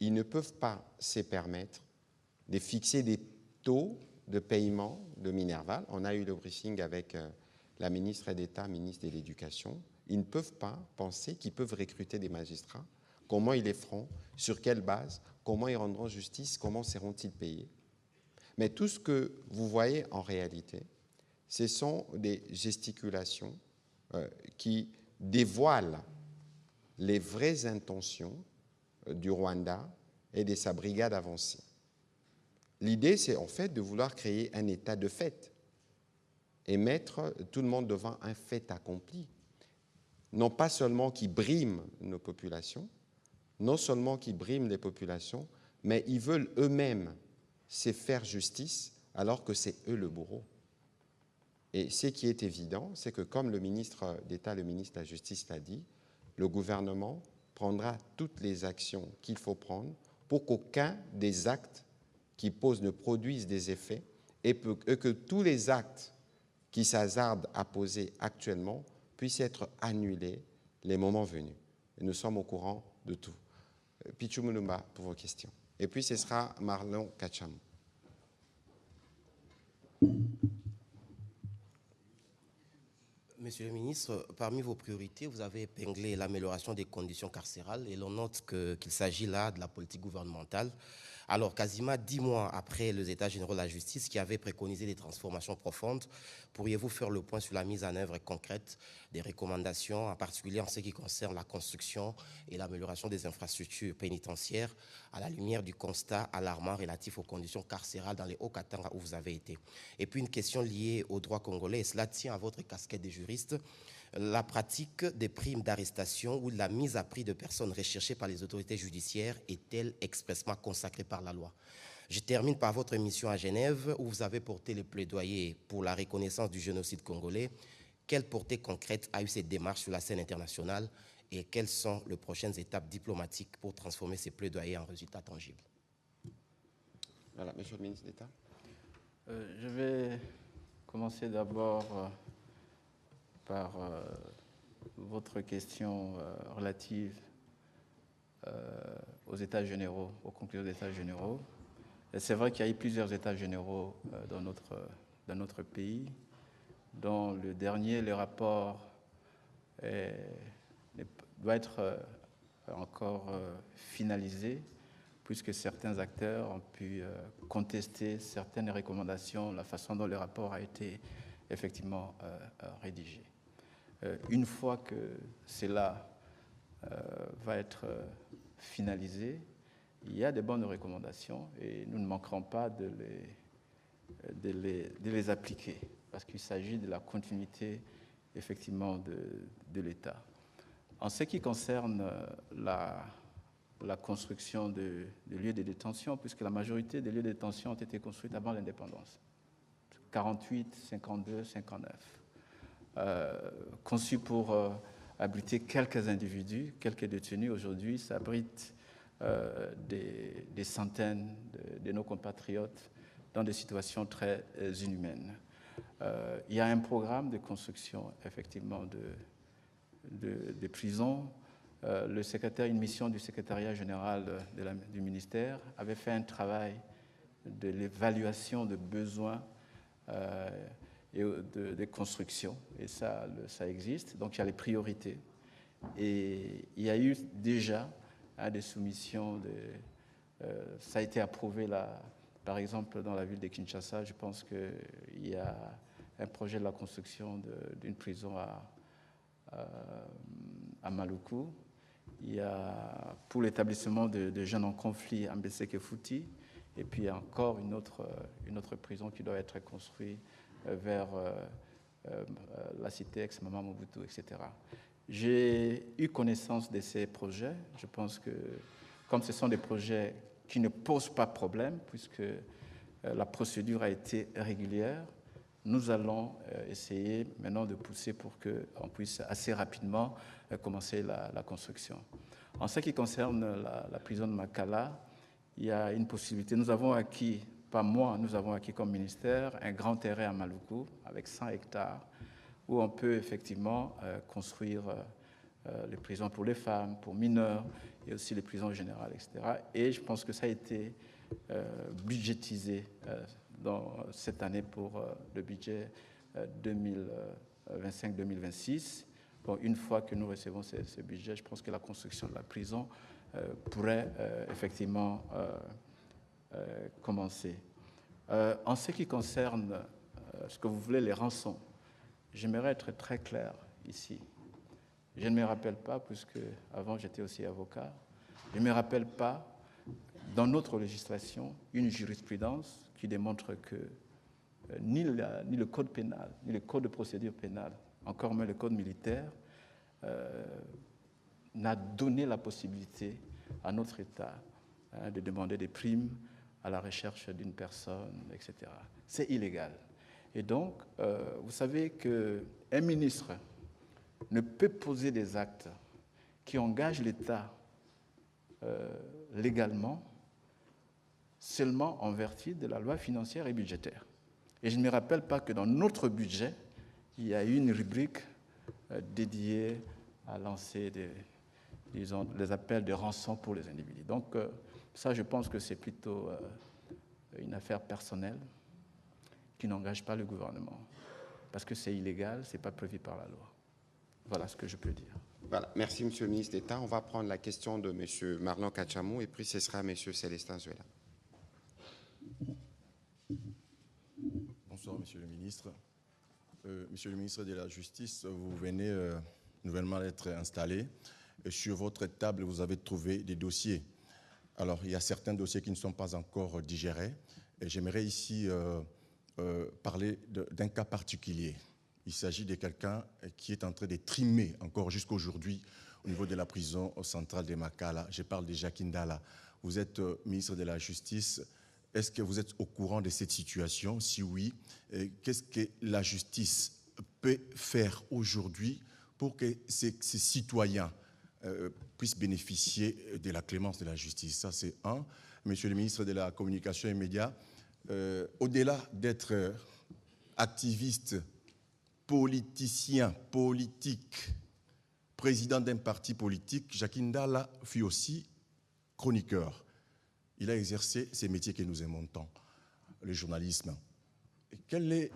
Ils ne peuvent pas se permettre de fixer des taux de paiement de Minerval. On a eu le briefing avec la ministre d'État, ministre de l'Éducation. Ils ne peuvent pas penser qu'ils peuvent recruter des magistrats. Comment ils les feront? Sur quelle base? Comment ils rendront justice? Comment seront-ils payés? Mais tout ce que vous voyez en réalité, ce sont des gesticulations qui dévoilent les vraies intentions du Rwanda et de sa brigade avancée. L'idée, c'est en fait de vouloir créer un état de fait et mettre tout le monde devant un fait accompli. Non pas seulement qui briment nos populations, non seulement qui briment les populations, mais ils veulent eux-mêmes se faire justice alors que c'est eux le bourreau. Et ce qui est évident, c'est que comme le ministre d'État, le ministre de la Justice l'a dit, le gouvernement prendra toutes les actions qu'il faut prendre pour qu'aucun des actes qui posent ne produise des effets et que tous les actes qui s'hasardent à poser actuellement puissent être annulés les moments venus. Et nous sommes au courant de tout. Pichu Mulumba pour vos questions. Et puis ce sera Marlon Kacham. Monsieur le ministre, parmi vos priorités, vous avez épinglé l'amélioration des conditions carcérales et l'on note qu'il s'agit là de la politique gouvernementale. Alors, quasiment 10 mois après les États généraux de la justice qui avaient préconisé des transformations profondes, pourriez-vous faire le point sur la mise en œuvre concrète des recommandations, en particulier en ce qui concerne la construction et l'amélioration des infrastructures pénitentiaires, à la lumière du constat alarmant relatif aux conditions carcérales dans les Hauts-Katanga où vous avez été? Et puis une question liée au droit congolais, et cela tient à votre casquette de juriste. La pratique des primes d'arrestation ou de la mise à prix de personnes recherchées par les autorités judiciaires est-elle expressément consacrée par la loi? Je termine par votre mission à Genève, où vous avez porté le plaidoyer pour la reconnaissance du génocide congolais. Quelle portée concrète a eu cette démarche sur la scène internationale et quelles sont les prochaines étapes diplomatiques pour transformer ces plaidoyers en résultats tangibles? Voilà, Monsieur le ministre d'État. Je vais commencer d'abord par votre question relative aux États généraux, aux conclusions des États généraux. C'est vrai qu'il y a eu plusieurs États généraux dans notre pays, dont le dernier, le rapport, doit être encore finalisé, puisque certains acteurs ont pu contester certaines recommandations, la façon dont le rapport a été effectivement rédigé. Une fois que cela va être finalisé, il y a de bonnes recommandations et nous ne manquerons pas de les appliquer parce qu'il s'agit de la continuité effectivement de l'État. En ce qui concerne la construction de lieux de détention, puisque la majorité des lieux de détention ont été construits avant l'indépendance, 48, 52, 59. Conçu pour abriter quelques individus, quelques détenus. Aujourd'hui, ça abrite des centaines de nos compatriotes dans des situations très inhumaines. Il y a un programme de construction, effectivement, de prisons. Une mission du secrétariat général du ministère avait fait un travail de l'évaluation de besoins et de construction, et ça existe. Donc il y a les priorités. Et il y a eu déjà des soumissions, ça a été approuvé là, par exemple dans la ville de Kinshasa, je pense qu'il y a un projet de la construction d'une prison à Maluku. Il y a pour l'établissement de jeunes en conflit à Mbeseke-Fouti, et puis il y a encore une autre prison qui doit être construite vers la cité ex-Mama Mobutu, etc. J'ai eu connaissance de ces projets. Je pense que, comme ce sont des projets qui ne posent pas problème, puisque la procédure a été régulière, nous allons essayer maintenant de pousser pour qu'on puisse assez rapidement commencer la construction. En ce qui concerne la prison de Makala, il y a une possibilité. Nous avons acquis, pas moi, nous avons acquis comme ministère un grand terrain à Maluku avec 100 hectares où on peut effectivement construire les prisons pour les femmes, pour mineurs et aussi les prisons générales, etc. Et je pense que ça a été budgétisé dans cette année pour le budget 2025-2026. Bon, une fois que nous recevons ce budget, je pense que la construction de la prison pourrait effectivement commencer. En ce qui concerne ce que vous voulez, les rançons, j'aimerais être très clair ici. Je ne me rappelle pas, puisque avant j'étais aussi avocat, je ne me rappelle pas dans notre législation une jurisprudence qui démontre que ni le code pénal, ni le code de procédure pénale, encore moins le code militaire, n'a donné la possibilité à notre État de demander des primes à la recherche d'une personne, etc. C'est illégal. Et donc, vous savez qu'un ministre ne peut poser des actes qui engagent l'État légalement seulement en vertu de la loi financière et budgétaire. Et je ne me rappelle pas que dans notre budget, il y a eu une rubrique dédiée à lancer les appels de rançon pour les individus. Donc ça, je pense que c'est plutôt une affaire personnelle qui n'engage pas le gouvernement. parce que c'est illégal, ce n'est pas prévu par la loi. Voilà ce que je peux dire. Voilà. Merci, Monsieur le ministre d'État. On va prendre la question de Monsieur Marlon Kachamou et puis ce sera Monsieur Célestin Zuela. Bonsoir, Monsieur le ministre. Monsieur le ministre de la Justice, vous venez nouvellement d'être installé. Sur votre table, vous avez trouvé des dossiers. Alors, il y a certains dossiers qui ne sont pas encore digérés. Et j'aimerais ici parler d'un cas particulier. Il s'agit de quelqu'un qui est en train de trimer encore jusqu'à aujourd'hui au niveau de la prison centrale de Makala. Je parle de Jacques Ndala. Vous êtes ministre de la Justice. Est-ce que vous êtes au courant de cette situation? Si oui, qu'est-ce que la justice peut faire aujourd'hui pour que ces citoyens puissent bénéficier de la clémence de la justice? Ça, c'est un. Monsieur le ministre de la Communication et Médias, au-delà d'être activiste, politicien, politique, président d'un parti politique, Jacques Ndala fut aussi chroniqueur. Il a exercé ces métiers que nous aimons tant, le journalisme. Quels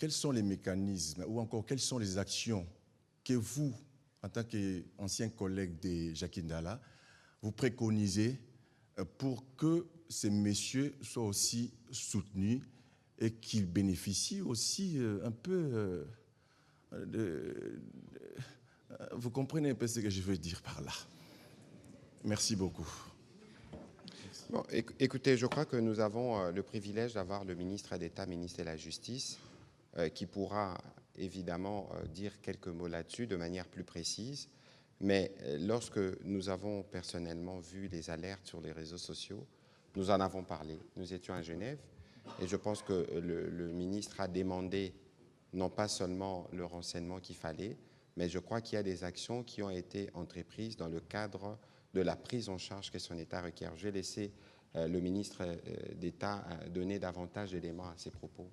sont les mécanismes ou encore quelles sont les actions que vous, en tant qu'ancien collègue de Jacques Ndala, vous préconisez pour que ces messieurs soient aussi soutenus et qu'ils bénéficient aussi un peu vous comprenez un peu ce que je veux dire par là. Merci beaucoup. Bon, écoutez, je crois que nous avons le privilège d'avoir le ministre d'État, ministre de la Justice, qui pourra évidemment dire quelques mots là-dessus de manière plus précise. Mais lorsque nous avons personnellement vu les alertes sur les réseaux sociaux, nous en avons parlé. Nous étions à Genève et je pense que le ministre a demandé non pas seulement le renseignement qu'il fallait, mais je crois qu'il y a des actions qui ont été entreprises dans le cadre de la prise en charge que son État requiert. Je vais laisser le ministre d'État donner davantage d'éléments à ses propos.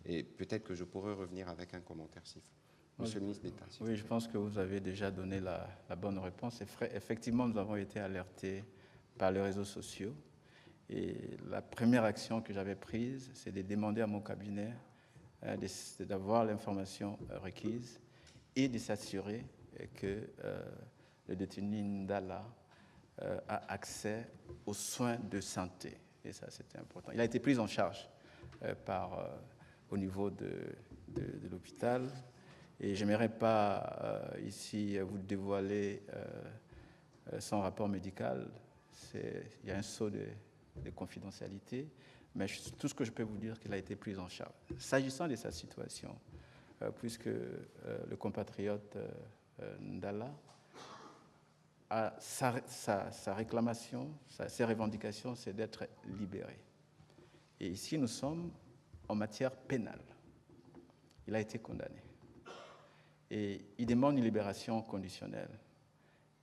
Et peut-être que je pourrais revenir avec un commentaire si Monsieur le ministre d'État. Oui, je pense que vous avez déjà donné la bonne réponse. Effectivement, nous avons été alertés par les réseaux sociaux. Et la première action que j'avais prise, c'est de demander à mon cabinet d'avoir l'information requise et de s'assurer que le détenu Ndala a accès aux soins de santé. Et ça, c'était important. Il a été pris en charge au niveau de l'hôpital. Et je n'aimerais pas ici vous dévoiler son rapport médical. Il y a un saut de confidentialité. Mais tout ce que je peux vous dire, qu'il a été pris en charge. S'agissant de sa situation, puisque le compatriote Ndala a sa réclamation, ses revendications, c'est d'être libéré. Et ici, nous sommes en matière pénale. Il a été condamné. Et il demande une libération conditionnelle.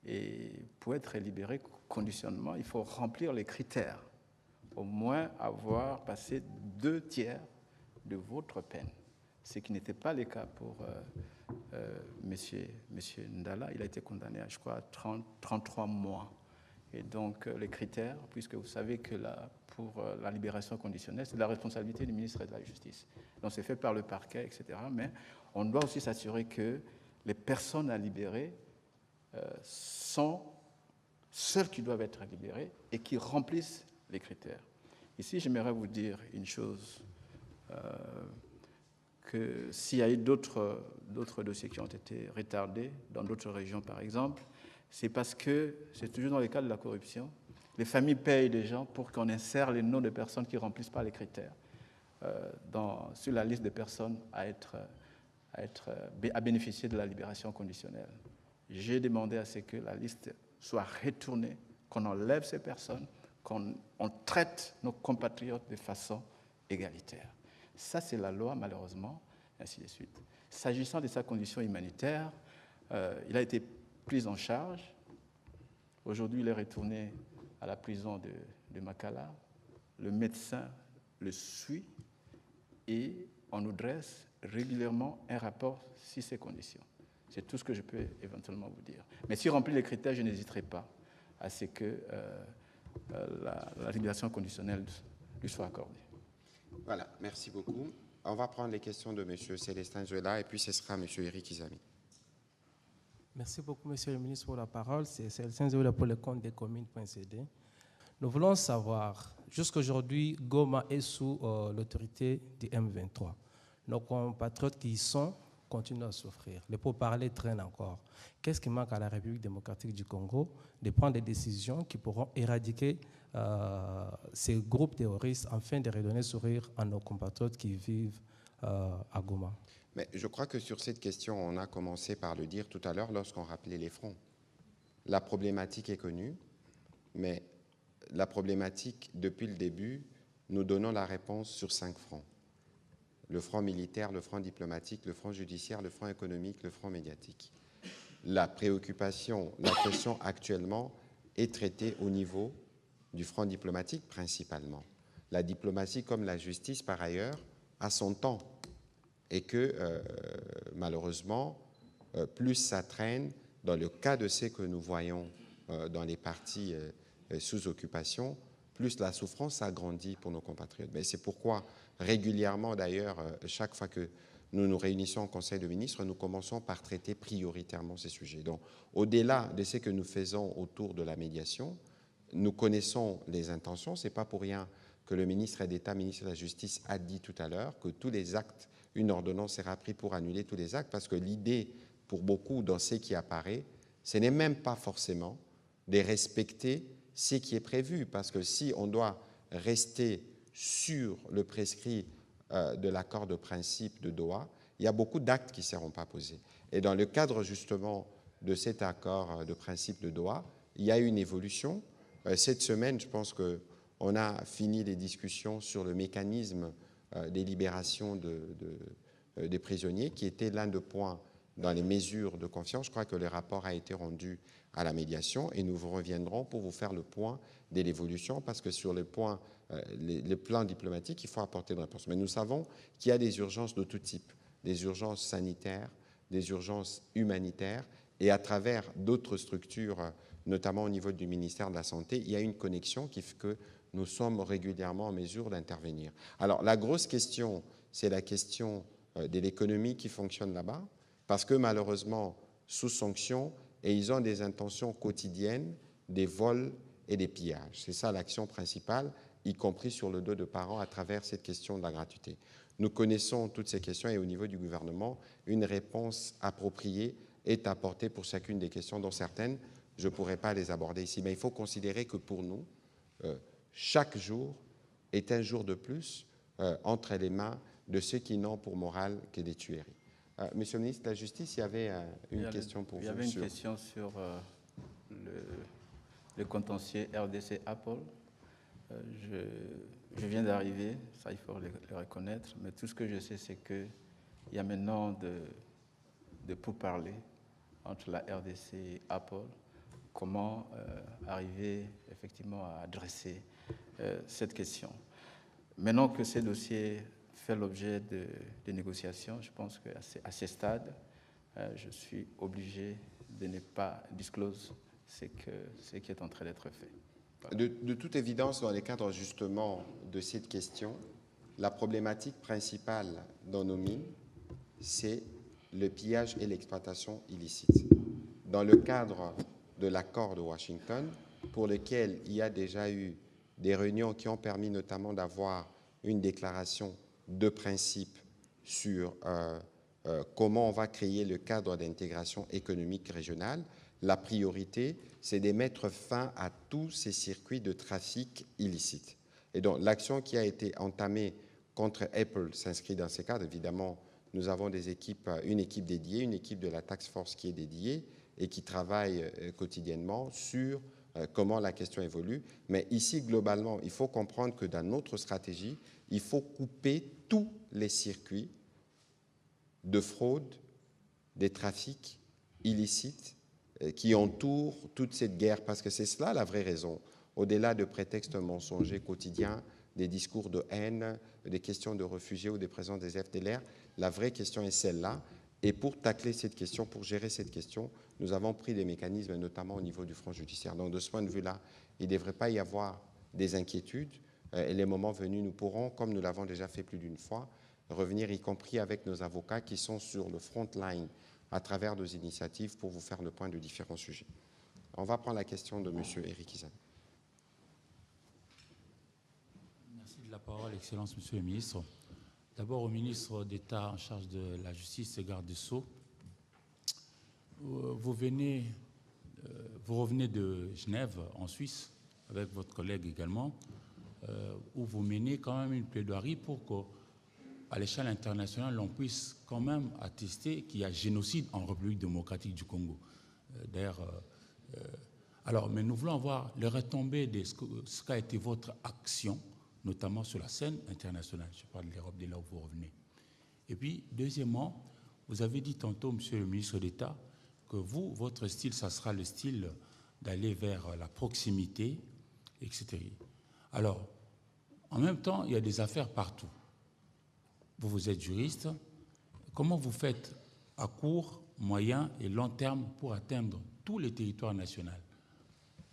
Et pour être libéré conditionnellement, il faut remplir les critères. Au moins avoir passé 2/3 de votre peine. Ce qui n'était pas le cas pour monsieur Ndala. Il a été condamné à, je crois, 33 mois. Et donc, les critères, puisque vous savez que pour la libération conditionnelle, c'est la responsabilité du ministre de la Justice. Donc, c'est fait par le parquet, etc. Mais on doit aussi s'assurer que les personnes à libérer sont celles qui doivent être libérées et qui remplissent les critères. Ici, j'aimerais vous dire une chose, que s'il y a eu d'autres dossiers qui ont été retardés, dans d'autres régions par exemple, c'est parce que, c'est toujours dans le cadre de la corruption, les familles payent des gens pour qu'on insère les noms de personnes qui ne remplissent pas les critères sur la liste des personnes à bénéficier de la libération conditionnelle. J'ai demandé à ce que la liste soit retournée, qu'on enlève ces personnes, qu'on traite nos compatriotes de façon égalitaire. Ça, c'est la loi, malheureusement, ainsi de suite. S'agissant de sa condition humanitaire, il a été pris en charge. Aujourd'hui, il est retourné à la prison de Makala. Le médecin le suit et on nous dresse régulièrement un rapport sur ses conditions. C'est tout ce que je peux éventuellement vous dire. Mais s'il remplit les critères, je n'hésiterai pas à ce que la libération conditionnelle lui soit accordée. Voilà, merci beaucoup. On va prendre les questions de M. Célestin Zuela et puis ce sera M. Eric Izami. Merci beaucoup, Monsieur le ministre, pour la parole. C'est Célestin Zuela pour le compte des communes.cd. Nous voulons savoir, jusqu'aujourd'hui, Goma est sous l'autorité du M23. Nos compatriotes qui y sont continuent à souffrir. Les pourparlers traînent encore. Qu'est-ce qui manque à la République démocratique du Congo de prendre des décisions qui pourront éradiquer ces groupes terroristes afin de redonner sourire à nos compatriotes qui vivent à Goma? Mais je crois que sur cette question, on a commencé par le dire tout à l'heure lorsqu'on rappelait les fronts. La problématique est connue, mais la problématique, depuis le début, nous donnons la réponse sur 5 fronts. Le front militaire, le front diplomatique, le front judiciaire, le front économique, le front médiatique. La préoccupation, la question actuellement est traitée au niveau du front diplomatique principalement. La diplomatie comme la justice, par ailleurs, a son temps. Et que, malheureusement, plus ça traîne, dans le cas de ce que nous voyons dans les partis sous occupation, plus la souffrance s'agrandit pour nos compatriotes. Mais c'est pourquoi, régulièrement d'ailleurs, chaque fois que nous nous réunissons au Conseil de ministres, nous commençons par traiter prioritairement ces sujets. Donc, au-delà de ce que nous faisons autour de la médiation, nous connaissons les intentions. Ce n'est pas pour rien que le ministre d'État, ministre de la Justice, a dit tout à l'heure que tous les actes, une ordonnance sera prise pour annuler tous les actes, parce que l'idée, pour beaucoup, dans ce qui apparaît, ce n'est même pas forcément de respecter ce qui est prévu, parce que si on doit rester sur le prescrit de l'accord de principe de Doha, il y a beaucoup d'actes qui ne seront pas posés. Et dans le cadre justement de cet accord de principe de Doha, il y a une évolution. Cette semaine, je pense qu'on a fini les discussions sur le mécanisme des libérations des prisonniers, qui était l'un des points dans les mesures de confiance. Je crois que le rapport a été rendu à la médiation et nous vous reviendrons pour vous faire le point de l'évolution, parce que sur le point, les plans diplomatiques, il faut apporter une réponse. Mais nous savons qu'il y a des urgences de tout type, des urgences sanitaires, des urgences humanitaires, et à travers d'autres structures, notamment au niveau du ministère de la Santé, il y a une connexion qui fait que nous sommes régulièrement en mesure d'intervenir. Alors, la grosse question, c'est la question de l'économie qui fonctionne là-bas, parce que malheureusement, sous sanction, et ils ont des intentions quotidiennes, des vols et des pillages. C'est ça l'action principale, y compris sur le dos de parents à travers cette question de la gratuité. Nous connaissons toutes ces questions et au niveau du gouvernement, une réponse appropriée est apportée pour chacune des questions, dont certaines, je ne pourrais pas les aborder ici. Mais il faut considérer que pour nous, chaque jour est un jour de plus entre les mains de ceux qui n'ont pour morale que des tueries. Monsieur le ministre de la Justice, il y avait une question pour vous. Il y avait une question sur le contentieux RDC Apple. Je viens d'arriver, ça il faut le reconnaître, mais tout ce que je sais, c'est qu'il y a maintenant de pourparlers entre la RDC et Apple. Comment arriver effectivement à adresser cette question. Maintenant que ce dossier fait l'objet de négociations, je pense qu'à ce stade, je suis obligé de ne pas disclose ce qui est en train d'être fait. Voilà. De toute évidence, dans le cadre justement de cette question, la problématique principale dans nos mines, c'est le pillage et l'exploitation illicite. Dans le cadre de l'accord de Washington, pour lequel il y a déjà eu des réunions qui ont permis notamment d'avoir une déclaration de principe sur comment on va créer le cadre d'intégration économique régionale. La priorité, c'est de mettre fin à tous ces circuits de trafic illicite. Et donc, l'action qui a été entamée contre Apple s'inscrit dans ces cadres. Évidemment, nous avons des équipes, une équipe dédiée, une équipe de la Task Force qui est dédiée et qui travaille quotidiennement sur comment la question évolue. Mais ici, globalement, il faut comprendre que dans notre stratégie, il faut couper tous les circuits de fraude, des trafics illicites qui entourent toute cette guerre, parce que c'est cela la vraie raison. Au-delà de prétextes mensongers quotidiens, des discours de haine, des questions de réfugiés ou des présences des FDLR, la vraie question est celle-là. Et pour tacler cette question, pour gérer cette question, nous avons pris des mécanismes, notamment au niveau du front judiciaire. Donc, de ce point de vue-là, il ne devrait pas y avoir des inquiétudes. Et les moments venus, nous pourrons, comme nous l'avons déjà fait plus d'une fois, revenir, y compris avec nos avocats qui sont sur le front line à travers nos initiatives pour vous faire le point de différents sujets. On va prendre la question de M. Éric Izan. Merci de la parole, Excellence, Monsieur le Ministre. D'abord au ministre d'État en charge de la justice et garde des Sceaux. Vous revenez de Genève, en Suisse, avec votre collègue également, où vous menez quand même une plaidoirie pour qu'à l'échelle internationale, on puisse quand même attester qu'il y a génocide en République démocratique du Congo. D'ailleurs, alors, mais nous voulons voir les retombées de ce qu'a été votre action, notamment sur la scène internationale. Je parle de l'Europe, de là où vous revenez. Et puis, deuxièmement, vous avez dit tantôt, Monsieur le ministre d'État, que vous, votre style, ça sera le style d'aller vers la proximité, etc. Alors, en même temps, il y a des affaires partout. Vous êtes juriste. Comment vous faites à court, moyen et long terme pour atteindre tous les territoires nationaux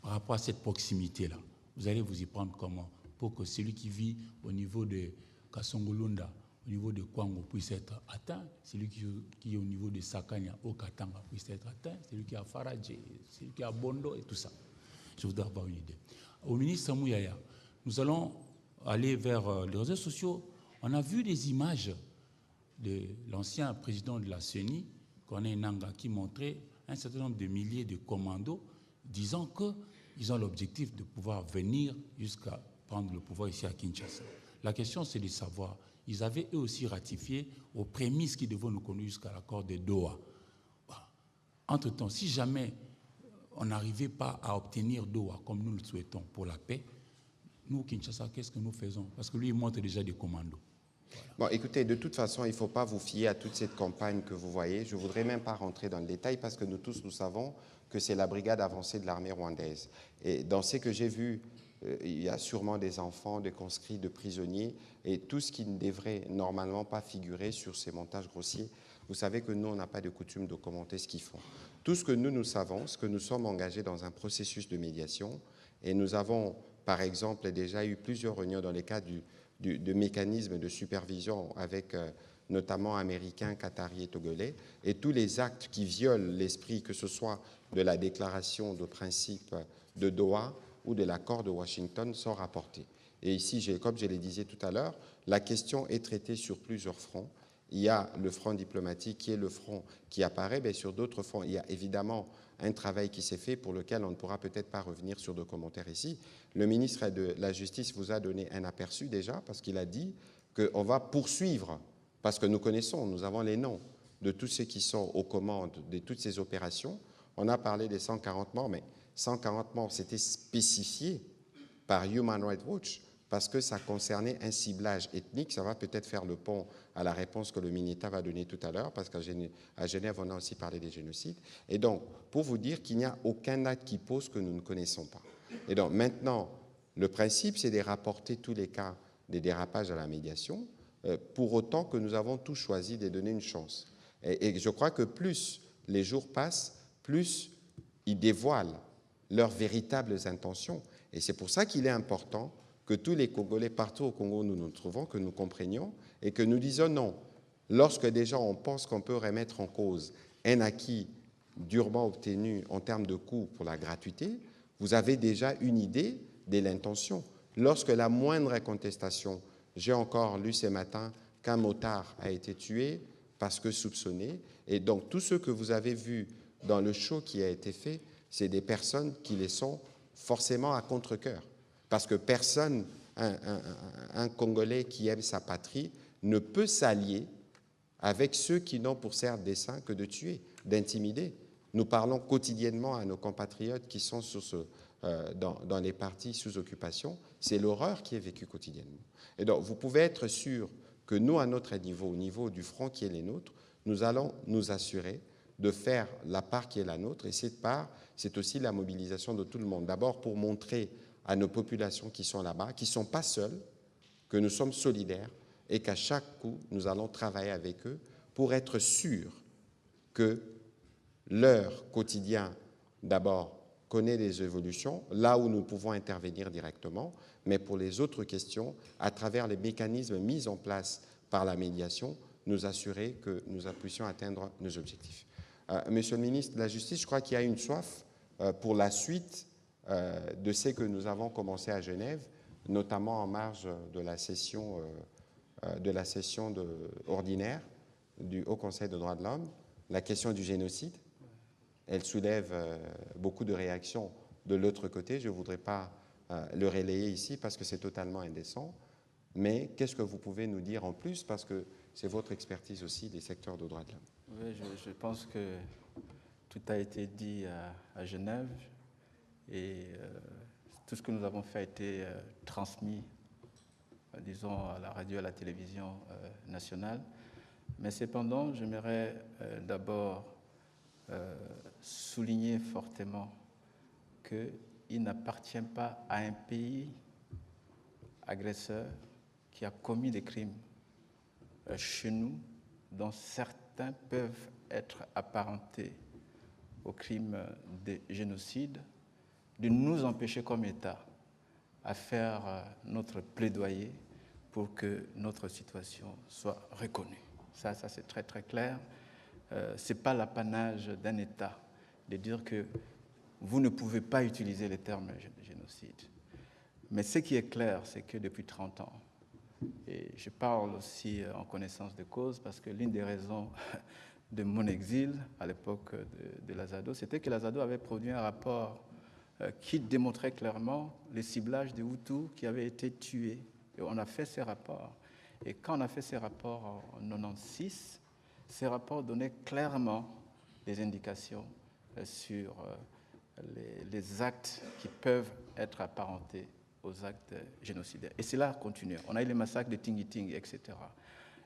par rapport à cette proximité-là? Vous allez vous y prendre comment pour que celui qui vit au niveau de Kasongolunda, au niveau de Kwango puisse être atteint, celui qui est au niveau de Sakanya, au Katanga puisse être atteint, celui qui est à Faradje, celui qui est à Bondo et tout ça. Je voudrais avoir une idée. Au ministre Mouyaya, nous allons aller vers les réseaux sociaux. On a vu des images de l'ancien président de la CENI, Corneille Nangaa, qui montrait un certain nombre de milliers de commandos disant qu'ils ont l'objectif de pouvoir venir jusqu'à prendre le pouvoir ici à Kinshasa. La question, c'est de savoir, ils avaient eux aussi ratifié aux prémices qui devaient nous conduire jusqu'à l'accord de Doha. Entre-temps, si jamais on n'arrivait pas à obtenir Doha comme nous le souhaitons pour la paix, nous, Kinshasa, qu'est-ce que nous faisons? Parce que lui, il montre déjà des commandos. Bon, écoutez, de toute façon, il ne faut pas vous fier à toute cette campagne que vous voyez. Je ne voudrais même pas rentrer dans le détail parce que nous tous, nous savons que c'est la brigade avancée de l'armée rwandaise. Et dans ce que j'ai vu, il y a sûrement des enfants, des conscrits, de prisonniers, et tout ce qui ne devrait normalement pas figurer sur ces montages grossiers. Vous savez que nous, on n'a pas de coutume de commenter ce qu'ils font. Tout ce que nous savons, c'est que nous sommes engagés dans un processus de médiation, et nous avons, par exemple, déjà eu plusieurs réunions dans le cadre de mécanismes de supervision avec notamment américains, qataris et togolais, et tous les actes qui violent l'esprit, que ce soit de la déclaration de principe de Doha ou de l'accord de Washington, sont rapportés. Et ici, comme je le disais tout à l'heure, la question est traitée sur plusieurs fronts. Il y a le front diplomatique qui est le front qui apparaît, mais sur d'autres fronts, il y a évidemment un travail qui s'est fait pour lequel on ne pourra peut-être pas revenir sur de commentaires ici. Le ministre de la Justice vous a donné un aperçu déjà, parce qu'il a dit qu'on va poursuivre, parce que nous connaissons, nous avons les noms de tous ceux qui sont aux commandes de toutes ces opérations. On a parlé des 140 morts, mais 140 morts, c'était spécifié par Human Rights Watch, parce que ça concernait un ciblage ethnique. Ça va peut-être faire le pont à la réponse que le ministre va donner tout à l'heure, parce qu'à Genève, on a aussi parlé des génocides. Et donc, pour vous dire qu'il n'y a aucun acte qui pose que nous ne connaissons pas. Et donc, maintenant, le principe, c'est de rapporter tous les cas des dérapages à la médiation, pour autant que nous avons tous choisi de donner une chance. Et je crois que plus les jours passent, plus ils dévoilent leurs véritables intentions. Et c'est pour ça qu'il est important que tous les Congolais, partout au Congo où nous nous trouvons, que nous comprenions et que nous disions non. Lorsque déjà on pense qu'on peut remettre en cause un acquis durement obtenu en termes de coûts pour la gratuité, vous avez déjà une idée de l'intention. Lorsque la moindre contestation, j'ai encore lu ce matin qu'un motard a été tué parce que soupçonné, et donc tous ceux que vous avez vus dans le show qui a été fait, c'est des personnes qui les sont forcément à contre-cœur. Parce que personne, un Congolais qui aime sa patrie, ne peut s'allier avec ceux qui n'ont pour seul dessein que de tuer, d'intimider. Nous parlons quotidiennement à nos compatriotes qui sont dans les partis sous occupation. C'est l'horreur qui est vécue quotidiennement. Et donc, vous pouvez être sûr que nous, à notre niveau, au niveau du front qui est le nôtre, nous allons nous assurer de faire la part qui est la nôtre. Et cette part, c'est aussi la mobilisation de tout le monde. D'abord, pour montrer à nos populations qui sont là-bas, qui ne sont pas seules, que nous sommes solidaires et qu'à chaque coup, nous allons travailler avec eux pour être sûrs que leur quotidien, d'abord, connaît des évolutions, là où nous pouvons intervenir directement, mais pour les autres questions, à travers les mécanismes mis en place par la médiation, nous assurer que nous puissions atteindre nos objectifs. Monsieur le ministre de la Justice, je crois qu'il y a une soif pour la suite de ce que nous avons commencé à Genève, notamment en marge de la session, ordinaire du Haut Conseil des droits de l'homme. La question du génocide, elle soulève beaucoup de réactions de l'autre côté. Je ne voudrais pas le relayer ici parce que c'est totalement indécent. Mais qu'est-ce que vous pouvez nous dire en plus, parce que c'est votre expertise aussi des secteurs de droits de l'homme? Oui, je pense que tout a été dit à Genève et tout ce que nous avons fait a été transmis, disons, à la radio et à la télévision nationale. Mais cependant, j'aimerais d'abord souligner fortement qu'il n'appartient pas à un pays agresseur qui a commis des crimes chez nous, dont certains peuvent être apparentés aux crimes de génocide, de nous empêcher comme État à faire notre plaidoyer pour que notre situation soit reconnue. Ça c'est très très clair. Ce n'est pas l'apanage d'un État de dire que vous ne pouvez pas utiliser le terme génocide. Mais ce qui est clair, c'est que depuis 30 ans, et je parle aussi en connaissance de cause, parce que l'une des raisons de mon exil à l'époque de l'Azado, c'était que l'Azado avait produit un rapport qui démontrait clairement le ciblage des Hutus qui avaient été tués. Et on a fait ces rapports. Et quand on a fait ces rapports en 1996, ces rapports donnaient clairement des indications sur les actes qui peuvent être apparentés aux actes génocidaires. Et cela a continué. On a eu les massacres de Tingiting, etc.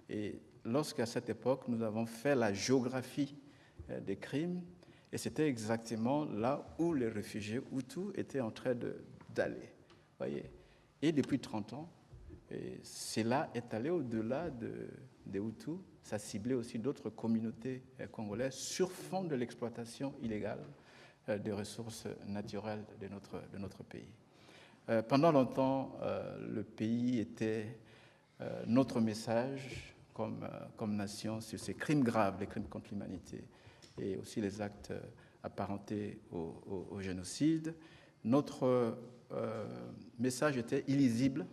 Et lorsqu'à cette époque, nous avons fait la géographie des crimes, et c'était exactement là où les réfugiés Hutus étaient en train d'aller. Voyez. Et depuis 30 ans, cela est allé au-delà des Hutus. Ça ciblait aussi d'autres communautés congolaises sur fond de l'exploitation illégale des ressources naturelles de notre pays. Pendant longtemps, le pays était notre message comme nation sur ces crimes graves, les crimes contre l'humanité et aussi les actes apparentés au génocide. Notre message était illisible.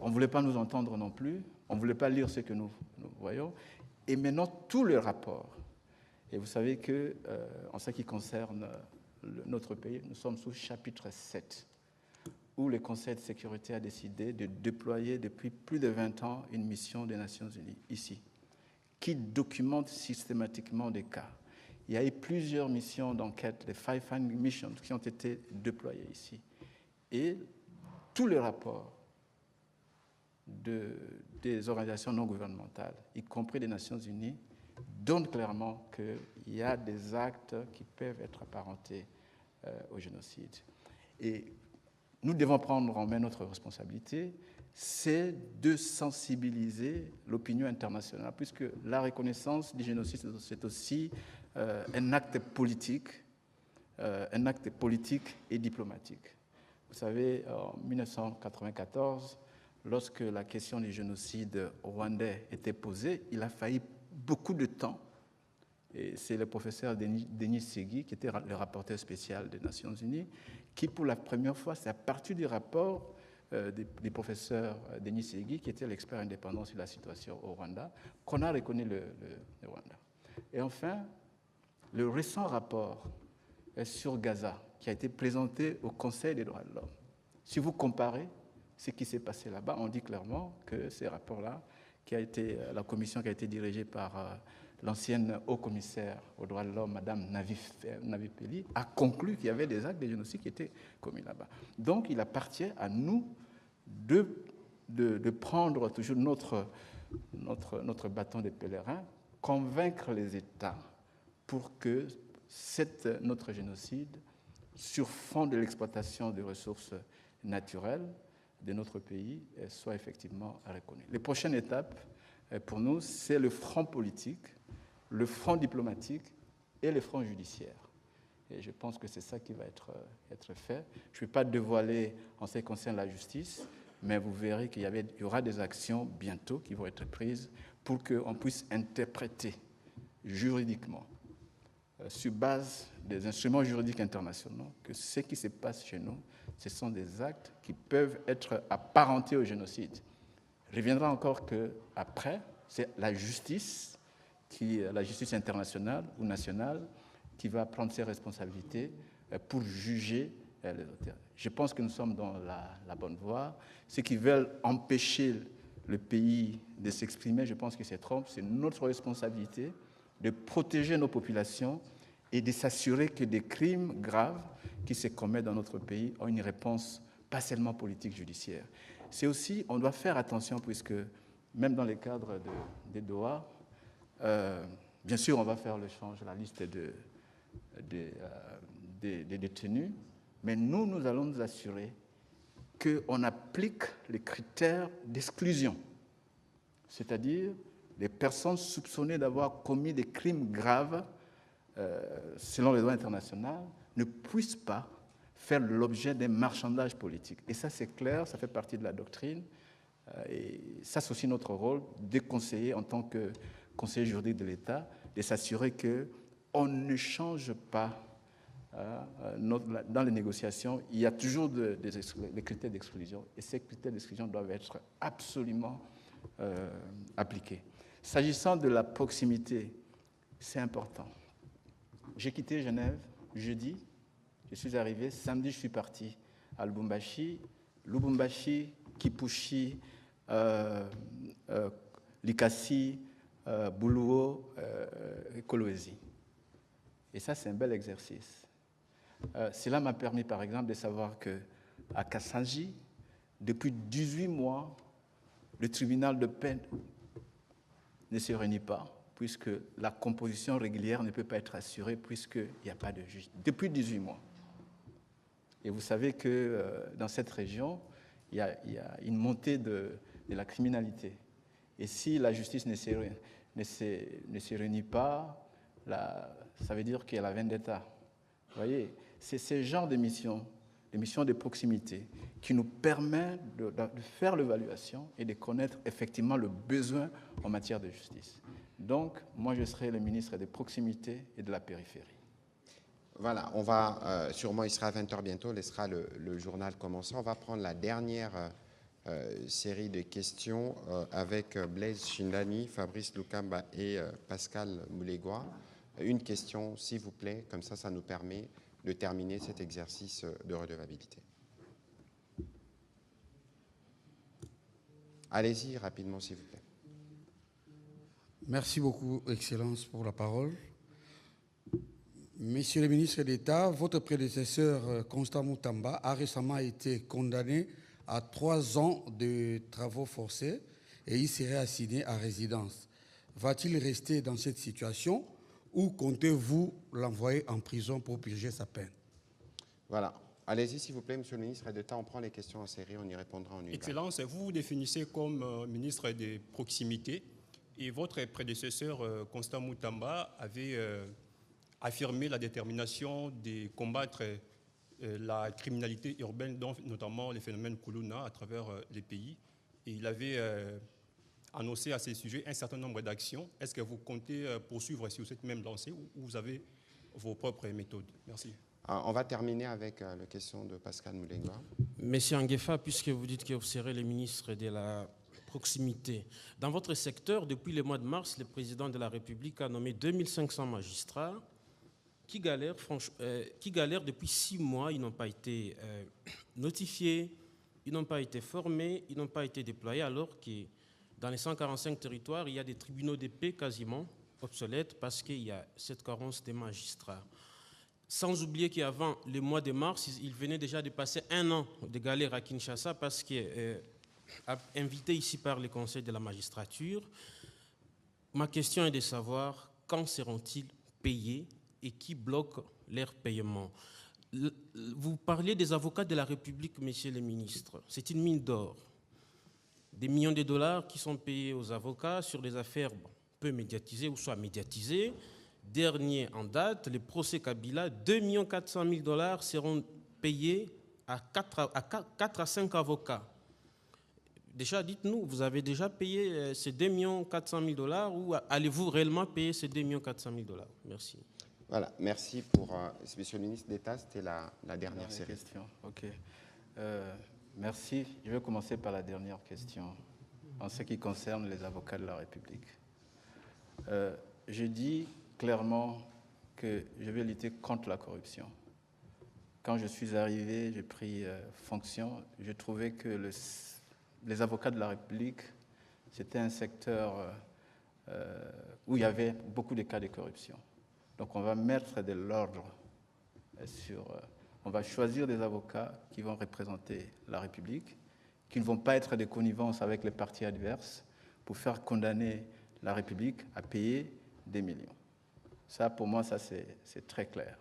On ne voulait pas nous entendre non plus. On ne voulait pas lire ce que nous voyons. Et maintenant, tous les rapports. Et vous savez que, en ce qui concerne notre pays, nous sommes sous chapitre 7, où le Conseil de sécurité a décidé de déployer depuis plus de 20 ans une mission des Nations Unies, ici, qui documente systématiquement des cas. Il y a eu plusieurs missions d'enquête, les fact-finding missions, qui ont été déployées ici. Et tous les rapports des organisations non gouvernementales, y compris des Nations Unies, donnent clairement qu'il y a des actes qui peuvent être apparentés au génocide. Et nous devons prendre en main notre responsabilité, c'est de sensibiliser l'opinion internationale, puisque la reconnaissance du génocide, c'est aussi un acte politique et diplomatique. Vous savez, en 1994, lorsque la question du génocide rwandais était posée, il a fallu beaucoup de temps. Et c'est le professeur Denis Segui, qui était le rapporteur spécial des Nations Unies, qui, pour la première fois, c'est à partir du rapport du professeur Denis Segui, qui était l'expert indépendant sur la situation au Rwanda, qu'on a reconnu le Rwanda. Et enfin, le récent rapport sur Gaza, qui a été présenté au Conseil des droits de l'homme. Si vous comparez ce qui s'est passé là-bas, on dit clairement que ces rapports-là, la commission qui a été dirigée par l'ancienne haut-commissaire aux droits de l'homme, Mme Navi Peli, a conclu qu'il y avait des actes de génocide qui étaient commis là-bas. Donc, il appartient à nous de prendre toujours notre bâton de pèlerin, convaincre les États pour que notre génocide, sur fond de l'exploitation des ressources naturelles de notre pays, soit effectivement reconnue. Les prochaines étapes, pour nous, c'est le front politique, le front diplomatique et le front judiciaire. Et je pense que c'est ça qui va être fait. Je ne vais pas dévoiler en ce qui concerne la justice, mais vous verrez qu'il y aura des actions bientôt qui vont être prises pour qu'on puisse interpréter juridiquement, sur base des instruments juridiques internationaux, que ce qui se passe chez nous, ce sont des actes qui peuvent être apparentés au génocide. Il reviendra encore qu'après, c'est la justice internationale ou nationale, qui va prendre ses responsabilités pour juger les auteurs. Je pense que nous sommes dans la bonne voie. Ceux qui veulent empêcher le pays de s'exprimer, je pense qu'ils se trompent. C'est notre responsabilité de protéger nos populations et de s'assurer que des crimes graves qui se commettent dans notre pays ont une réponse pas seulement politique, judiciaire. C'est aussi, on doit faire attention, puisque même dans le cadre des Doha, bien sûr, on va faire l'échange, la liste des détenus, mais nous allons nous assurer qu'on applique les critères d'exclusion, c'est-à-dire les personnes soupçonnées d'avoir commis des crimes graves selon les lois internationales ne puissent pas faire l'objet d'un marchandage politique. Et ça, c'est clair, ça fait partie de la doctrine. Et ça, c'est aussi notre rôle de conseiller en tant que conseiller juridique de l'État, de s'assurer qu'on ne change pas dans les négociations. Il y a toujours des critères d'exclusion et ces critères d'exclusion doivent être absolument appliqués. S'agissant de la proximité, c'est important. J'ai quitté Genève jeudi, je suis arrivé, samedi je suis parti à Lubumbashi, Kipushi, Likasi, Buluo et Kolwezi. Et ça, c'est un bel exercice. Cela m'a permis, par exemple, de savoir qu'à Kassanji, depuis 18 mois, le tribunal de peine ne se réunit pas, puisque la composition régulière ne peut pas être assurée, puisqu'il n'y a pas de juge. Depuis 18 mois. Et vous savez que dans cette région, il y a une montée de la criminalité. Et si la justice ne se réunit pas, ça veut dire qu'il y a la vendetta. Vous voyez, c'est ce genre de missions de proximité, qui nous permet de faire l'évaluation et de connaître effectivement le besoin en matière de justice. Donc, moi, je serai le ministre des proximités et de la périphérie. Voilà, on va, sûrement il sera à 20h bientôt, laissera le journal commencer. On va prendre la dernière série de questions avec Blaise Shindani, Fabrice Lukamba et Pascal Moulegua. Une question, s'il vous plaît, comme ça nous permet de terminer cet exercice de redevabilité. Allez-y rapidement, s'il vous plaît. Merci beaucoup, Excellence, pour la parole. Monsieur le ministre d'État, votre prédécesseur, Constant Moutamba, a récemment été condamné à 3 ans de travaux forcés et il serait assigné à résidence. Va-t-il rester dans cette situation ou comptez-vous l'envoyer en prison pour purger sa peine? Voilà. Allez-y, s'il vous plaît, Monsieur le ministre d'État. On prend les questions en série, on y répondra en une. Excellence, vous vous définissez comme ministre des proximités et votre prédécesseur, Constant Moutamba, avait affirmé la détermination de combattre la criminalité urbaine, notamment les phénomènes Kuluna à travers les pays. Et il avait annoncé à ces sujets un certain nombre d'actions. Est-ce que vous comptez poursuivre sur cette même lancée ou vous avez vos propres méthodes? Merci. On va terminer avec la question de Pascal Moulegua. Monsieur Anguefa, puisque vous dites que vous serez le ministre de la proximité, dans votre secteur, depuis le mois de mars, le président de la République a nommé 2500 magistrats qui galèrent depuis 6 mois. Ils n'ont pas été notifiés, ils n'ont pas été formés, ils n'ont pas été déployés, alors que dans les 145 territoires, il y a des tribunaux de paix quasiment obsolètes parce qu'il y a cette carence des magistrats. Sans oublier qu'avant le mois de mars, il venait déjà de passer 1 an de galère à Kinshasa parce qu'il invité ici par le Conseil de la magistrature. Ma question est de savoir quand seront-ils payés et qui bloque leur paiement. Vous parliez des avocats de la République, monsieur le ministre. C'est une mine d'or. Des millions de dollars qui sont payés aux avocats sur des affaires peu médiatisées ou soit médiatisées. Dernier en date, le procès Kabila, 2 400 000 $ seront payés à 4 à 5 avocats. Déjà, dites-nous, vous avez déjà payé ces 2 400 000 $ ou allez-vous réellement payer ces 2 400 000 $? Merci. Voilà, merci pour... Monsieur le ministre d'État, c'était la dernière série. Question. OK. Merci. Je vais commencer par la dernière question, en ce qui concerne les avocats de la République. Je dis clairement que je vais lutter contre la corruption. Quand je suis arrivé, j'ai pris fonction, je trouvais que les avocats de la République, c'était un secteur où il y avait beaucoup de cas de corruption. Donc on va mettre de l'ordre sur... on va choisir des avocats qui vont représenter la République, qui ne vont pas être de connivence avec les partis adverses pour faire condamner la République à payer des millions. Ça, pour moi, ça c'est très clair.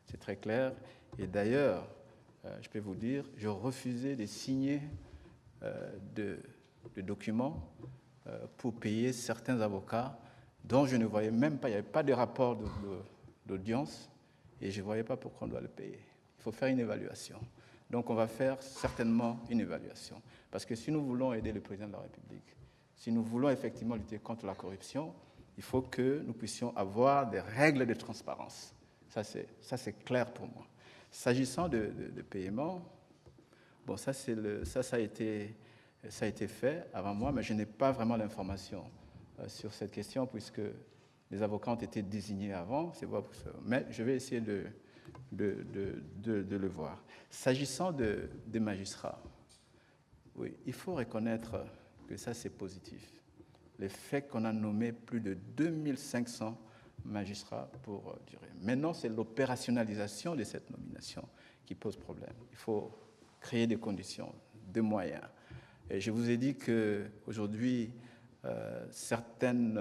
C'est très clair. Et d'ailleurs, je peux vous dire, je refusais de signer de documents pour payer certains avocats dont je ne voyais même pas, il n'y avait pas de rapport d'audience et je ne voyais pas pourquoi on doit le payer. Il faut faire une évaluation. Donc on va faire certainement une évaluation. Parce que si nous voulons aider le président de la République, si nous voulons effectivement lutter contre la corruption, il faut que nous puissions avoir des règles de transparence. Ça, c'est clair pour moi. S'agissant de paiement, bon, ça a été fait avant moi, mais je n'ai pas vraiment l'information sur cette question, puisque les avocats ont été désignés avant. Mais je vais essayer de le voir. S'agissant des magistrats, oui, il faut reconnaître que ça, c'est positif. Le fait qu'on a nommé plus de 2500 magistrats pour durer. Maintenant, c'est l'opérationnalisation de cette nomination qui pose problème. Il faut créer des conditions, des moyens. Et je vous ai dit qu'aujourd'hui, certaines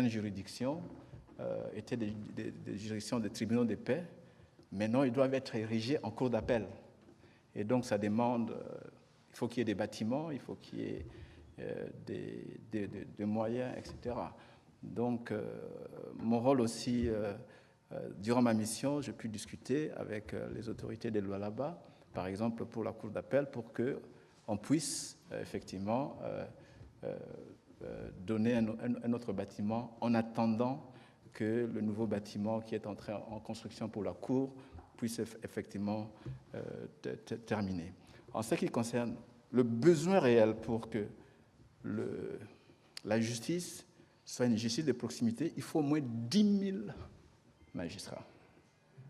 juridictions étaient des juridictions des tribunaux de paix. Maintenant, ils doivent être érigés en cour d'appel. Et donc, ça demande, il faut qu'il y ait des bâtiments, il faut qu'il y ait des moyens, etc. Donc, mon rôle aussi, durant ma mission, j'ai pu discuter avec les autorités des lois là-bas, par exemple pour la cour d'appel, pour qu'on puisse effectivement donner un autre bâtiment en attendant que le nouveau bâtiment qui est entré en construction pour la cour puisse effectivement terminer. En ce qui concerne le besoin réel pour que la justice soit une justice de proximité, il faut au moins 10 000 magistrats.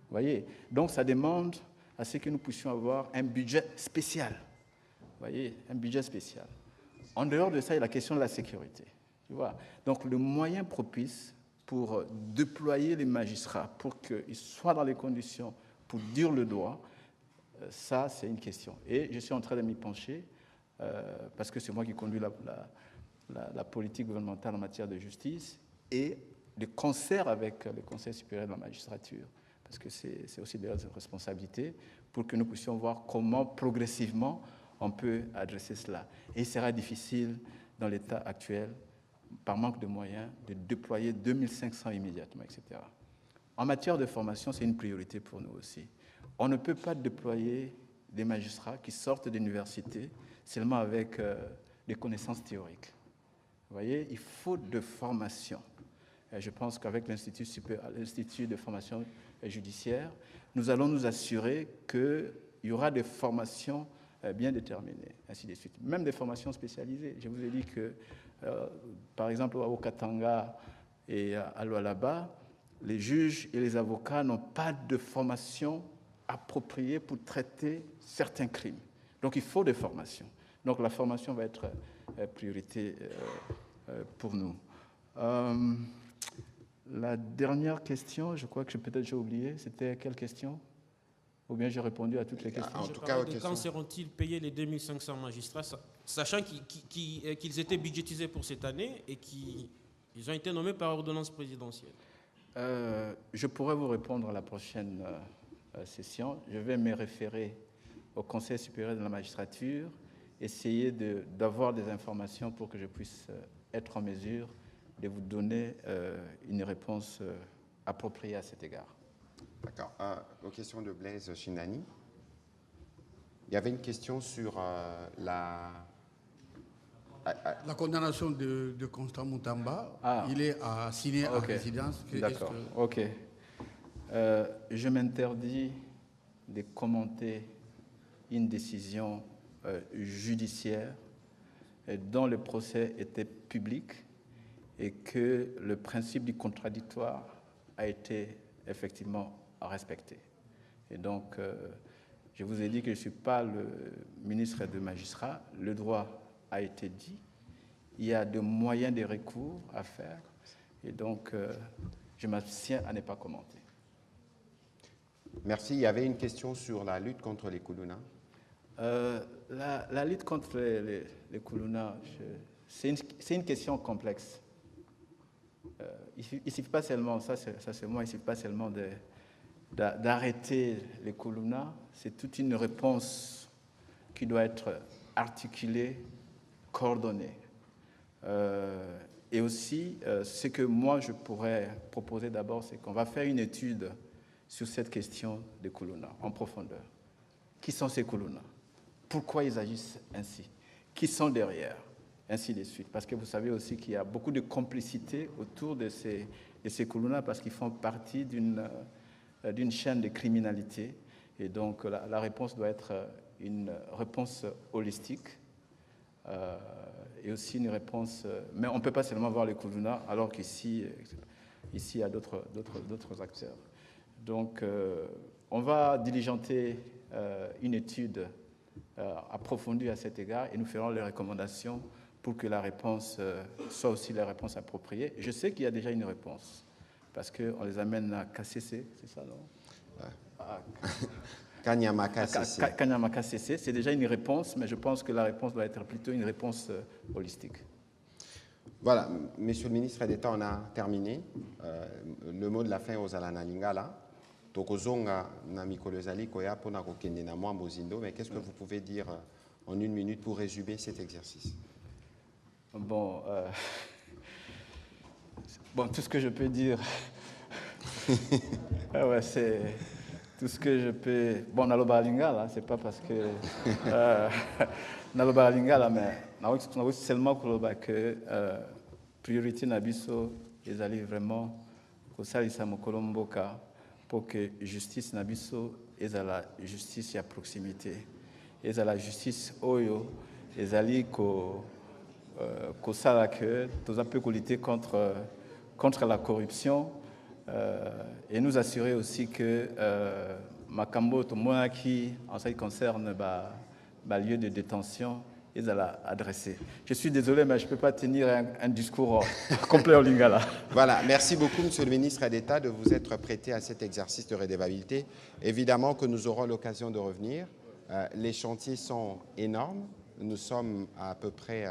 Vous voyez? Donc ça demande à ce que nous puissions avoir un budget spécial. Vous voyez? Un budget spécial. En dehors de ça, il y a la question de la sécurité. Tu vois? Donc le moyen propice pour déployer les magistrats, pour qu'ils soient dans les conditions pour dire le droit, ça c'est une question. Et je suis en train de m'y pencher, parce que c'est moi qui conduis la politique gouvernementale en matière de justice, et de concert avec le Conseil supérieur de la magistrature, parce que c'est aussi des responsabilités, pour que nous puissions voir comment progressivement on peut adresser cela. Et il sera difficile, dans l'état actuel, par manque de moyens, de déployer 2500 immédiatement, etc. En matière de formation, c'est une priorité pour nous aussi. On ne peut pas déployer des magistrats qui sortent d'université seulement avec des connaissances théoriques. Vous voyez, il faut de formation. Et je pense qu'avec l'Institut de formation judiciaire, nous allons nous assurer qu'il y aura des formations bien déterminées, ainsi de suite. Même des formations spécialisées. Je vous ai dit que, par exemple, au Katanga et à Lualaba, les juges et les avocats n'ont pas de formation appropriée pour traiter certains crimes. Donc il faut des formations. Donc la formation va être priorité pour nous. La dernière question, je crois que peut-être j'ai oublié, c'était quelle question? Ou bien j'ai répondu à toutes les questions? En tout cas, quand seront-ils payés les 2500 magistrats, sachant qu'ils étaient budgétisés pour cette année et qu'ils ont été nommés par ordonnance présidentielle? Je pourrais vous répondre à la prochaine session. Je vais me référer au Conseil supérieur de la magistrature, essayer d'avoir des informations pour que je puisse être en mesure de vous donner une réponse appropriée à cet égard. D'accord. Aux questions de Blaise Chinani. Il y avait une question sur la La condamnation de Constant Moutamba, il est assigné à résidence. D'accord, ok. Je m'interdis de commenter une décision judiciaire dont le procès était public et que le principe du contradictoire a été effectivement respecté. Et donc, je vous ai dit que je ne suis pas le ministre de magistrat. Le droit a été dit. Il y a des moyens de recours à faire. Et donc, je m'abstiens à ne pas commenter. Merci. Il y avait une question sur la lutte contre les Koulouna. La lutte contre les Koulouna, c'est une question complexe. Il ne suffit pas seulement, ça c'est moi, il ne suffit pas seulement d'arrêter les Koulouna, c'est toute une réponse qui doit être articulée, coordonnée. Et aussi, ce que moi je pourrais proposer d'abord, c'est qu'on va faire une étude sur cette question des Koulouna en profondeur. Qui sont ces Koulouna? Pourquoi ils agissent ainsi? Qui sont derrière? Ainsi de suite. Parce que vous savez aussi qu'il y a beaucoup de complicité autour de ces Koulouna parce qu'ils font partie d'une chaîne de criminalité. Et donc, la réponse doit être une réponse holistique et aussi une réponse... mais on ne peut pas seulement voir les Koulouna alors qu'ici, il y a d'autres acteurs. Donc, on va diligenter une étude approfondie à cet égard et nous ferons les recommandations pour que la réponse soit aussi la réponse appropriée. Je sais qu'il y a déjà une réponse, parce qu'on les amène à KCC, c'est ça, non? Kanyama KCC. Kanyama KCC, c'est déjà une réponse, mais je pense que la réponse doit être plutôt une réponse holistique. Voilà, Monsieur le ministre d'État, on a terminé. Le mot de la fin aux Alana Lingala. Tokozonga na mikolo ezali koya pona kokende na mwa mozindo, mais qu'est-ce que vous pouvez dire en une minute pour résumer cet exercice? Bon, tout ce que je peux dire, c'est tout ce que je peux. Bon, naloba lingala, c'est pas parce que naloba lingala, mais naloba seulement que priorité nabiso ezali vraiment kosalisa mokolo mboka pour que justice nabiso ezala justice à proximité, ezala justice oyo ezali ko kosala que nous avons lutter contre la corruption et nous assurer aussi que Makambo Tomoa qui en ce qui concerne lieu de détention ils allaient adresser. Je suis désolé, mais je ne peux pas tenir un discours complet au Lingala. Voilà, merci beaucoup, Monsieur le ministre d'État, de vous être prêté à cet exercice de redevabilité. Évidemment que nous aurons l'occasion de revenir. Les chantiers sont énormes. Nous sommes à peu près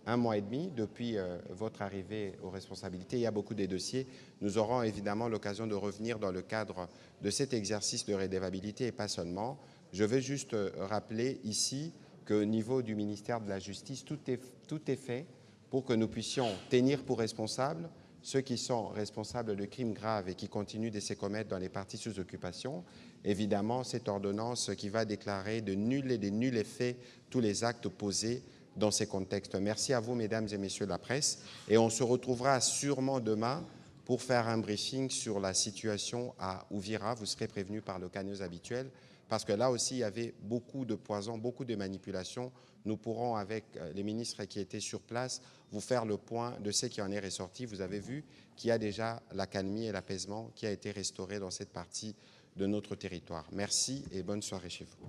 1 mois et demi depuis votre arrivée aux responsabilités. Il y a beaucoup de dossiers. Nous aurons évidemment l'occasion de revenir dans le cadre de cet exercice de redevabilité et pas seulement. Je veux juste rappeler ici qu'au niveau du ministère de la Justice, tout est fait pour que nous puissions tenir pour responsables ceux qui sont responsables de crimes graves et qui continuent de se commettre dans les parties sous occupation. Évidemment, cette ordonnance qui va déclarer de nul et de nul effet tous les actes posés dans ces contextes. Merci à vous, mesdames et messieurs de la presse. Et on se retrouvera sûrement demain pour faire un briefing sur la situation à Ouvira. Vous serez prévenus par le canneuse habituel, parce que là aussi, il y avait beaucoup de poison, beaucoup de manipulations. Nous pourrons, avec les ministres qui étaient sur place, vous faire le point de ce qui en est ressorti. Vous avez vu qu'il y a déjà l'accalmie et l'apaisement qui a été restauré dans cette partie de notre territoire. Merci et bonne soirée chez vous.